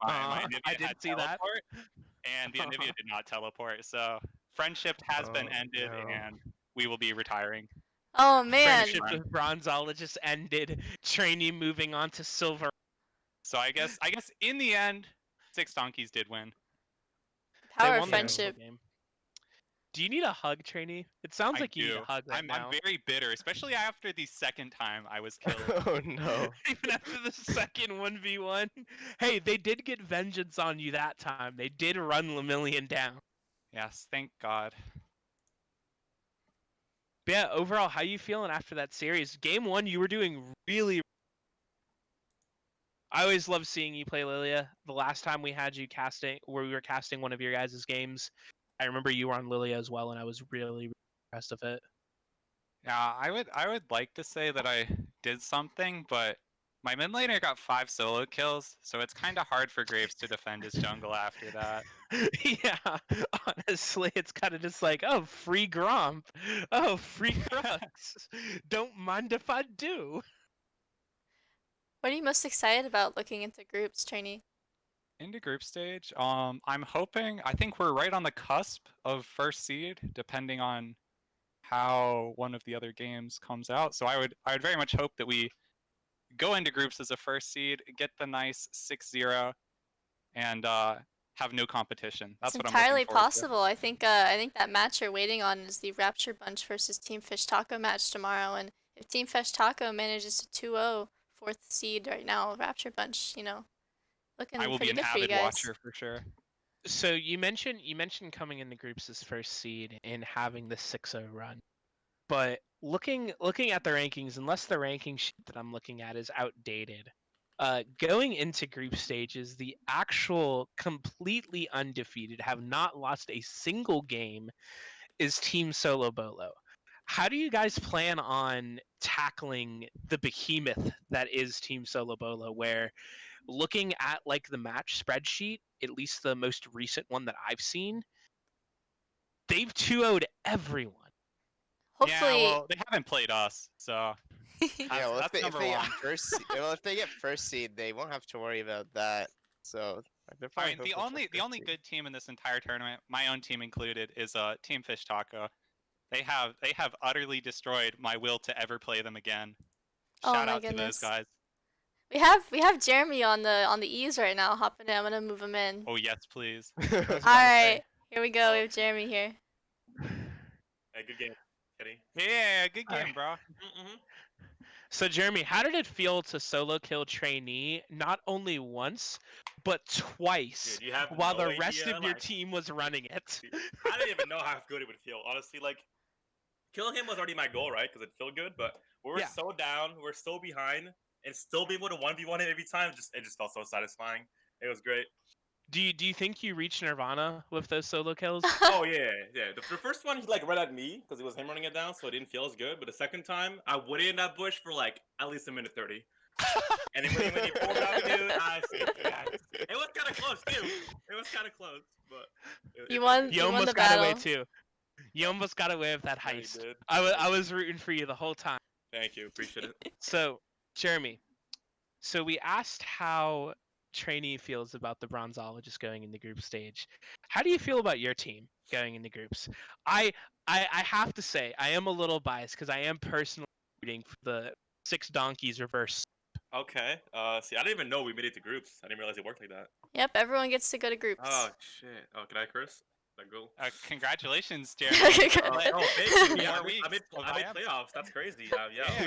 My Anivia I didn't had see that. teleport, and the Anivia did not teleport. So friendship has been ended, no. and we will be retiring. Oh man. Friendship with Bronzeologists ended. Trainee moving on to Silver. So I guess in the end, Six Donkeys did win. They Power won of the mental friendship. game. Do you need a hug, Trainee? It sounds I like you need do. a hug right I'm now. very bitter, especially after the second time I was killed. Oh no. Even after the second 1v1. Hey, they did get vengeance on you that time. They did run Lemillion down. Yes, thank God. But yeah, overall, how you feeling after that series? Game 1, you were doing really. I always love seeing you play Lilia. The last time we had you casting, where we were casting one of your guys' games, I remember you were on Lilia as well, and I was really impressed of it. Yeah, I would like to say that I did something, but my mid laner got 5 solo kills, so it's kind of hard for Graves to defend his jungle after that. Yeah, honestly, it's kind of just like, oh, free Gromp. Oh, free Crux. Don't mind if I do. What are you most excited about looking into groups, Trainee? Into group stage, I'm hoping. I think we're right on the cusp of first seed, depending on how one of the other games comes out. So I would very much hope that we go into groups as a first seed, get the nice 6-0, and have no competition. That's It's what entirely I'm looking forward possible. I think that match you're waiting on is the Rapture Bunch versus Team Fish Taco match tomorrow, and if Team Fish Taco manages to 2-0 fourth seed right now, Rapture Bunch, looking to. I will be pretty an good for you avid guys. watcher for sure. So you mentioned coming into groups as first seed and having the 6-0 run. But looking at the rankings, unless the ranking sheet that I'm looking at is outdated, going into group stages, the actual completely undefeated, have not lost a single game, is Team Solo Bolo. how do you guys plan on tackling the behemoth that is Team Solo Bolo? Where looking at like the match spreadsheet, at least the most recent one that I've seen, they've 2-0'd everyone. Yeah, Hopefully. well, they haven't played us, so Yeah, well, that's if number they get one. well, if they get first seed, they won't have to worry about that. So they're I probably mean, the hoping for only first seed. good team in this entire tournament, my own team included, is Team Fish Taco. They have utterly destroyed my will to ever play them again. Oh Shout my out to those goodness. guys. We have Jeremy on the ease right now. Hopping in. I'm gonna move him in. Oh yes, please. I was about to All say. right, here we go. We have Jeremy here. Hey, good game, Kelly. Yeah, good game, Alright. bro. Mm-hmm. So Jeremy, how did it feel to solo kill trainee not only once but twice Dude, you have while no the rest idea, of your like- team was running it? I didn't even know how good it would feel. Honestly, like killing him was already my goal, right? Because it felt good. But we were Yeah. so down, we were so behind, and still be able to 1v1 him every time. It just felt so satisfying. It was great. Do you think you reached Nirvana with those solo kills? Oh yeah. The first one he like ran at me because it was him running it down, so it didn't feel as good. But the second time, I waited in that bush for like at least a minute 30. And then when he pulled out, dude, I said, yes. It was kind of close too. It was kind of close, but You won. You You won the almost got battle. away too. You almost got away with that Yeah, he heist. did. I was rooting for you the whole time. Thank you, appreciate it. So, Jeremy, so we asked how trainee feels about the Bronzeologists going in the group stage. How do you feel about your team going in the groups? I have to say I am a little biased because I am personally rooting for the Six Donkeys reverse. Okay. See, I didn't even know we made it to groups. I didn't realize it worked like that. Yep, everyone gets to go to groups. Oh shit. Oh, can I curse? Can I go? Congratulations, Jeremy. Oh, thank you. Yeah, I made of playoffs. That's crazy. Yeah. Yeah.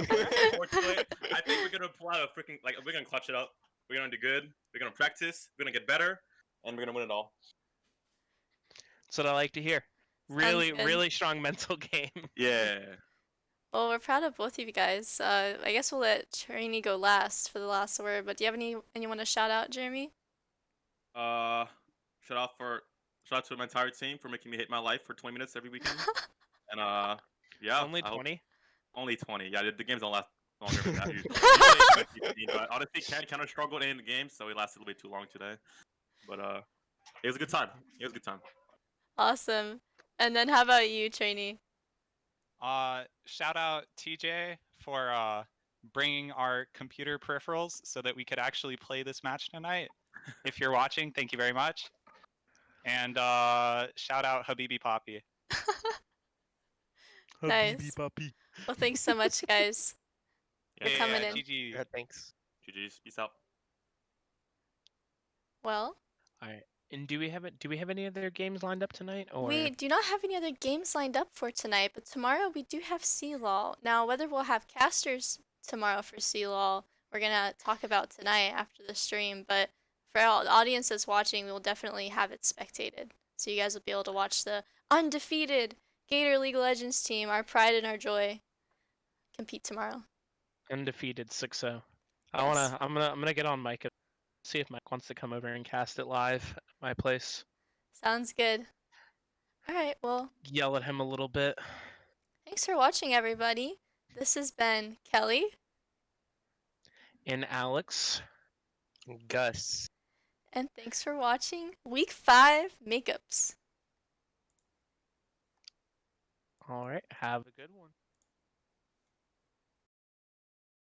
Unfortunately, I think we're gonna pull out a freaking we're gonna clutch it up. We're gonna do good. We're gonna practice. We're gonna get better, and we're gonna win it all. That's what I like to hear. Really, good. really strong mental game. Yeah. Well, we're proud of both of you guys. I guess we'll let Trainee go last for the last word. But do you have anyone to shout out, Jeremy? Shout out to my entire team for making me hate my life for 20 minutes every weekend. And yeah. Only I hope- 20. Only 20. Yeah, the games don't last longer than that usually. Usually it's 15, but honestly, Ken kind of struggled in the game, so it lasted a little bit too long today. But it was a good time. It was a good time. Awesome. And then how about you, Trainee? Shout out TJ for bringing our computer peripherals so that we could actually play this match tonight. If you're watching, thank you very much. And shout out Habibi Poppy. Nice. Puppy. Well, thanks so much, guys. For coming in. GG. Yeah, thanks. GG's. Peace out. Well, And do we have any other games lined up tonight? Or we do not have any other games lined up for tonight, but tomorrow we do have CLOL. Now, whether we'll have casters tomorrow for CLOL, we're gonna talk about tonight after the stream. But for all the audience that's watching, we will definitely have it spectated, so you guys will be able to watch the undefeated Gator League of Legends team, our pride and our joy, compete tomorrow. undefeated 6-0. Yes. I'm gonna get on Mike and see if Mike wants to come over and cast it live at my place. Sounds good. All right, well, Yell at him a little bit. thanks for watching, everybody. This has been Kelly. And Alex. Gus. And thanks for watching Week 5 Makeups. All right. Have a good one.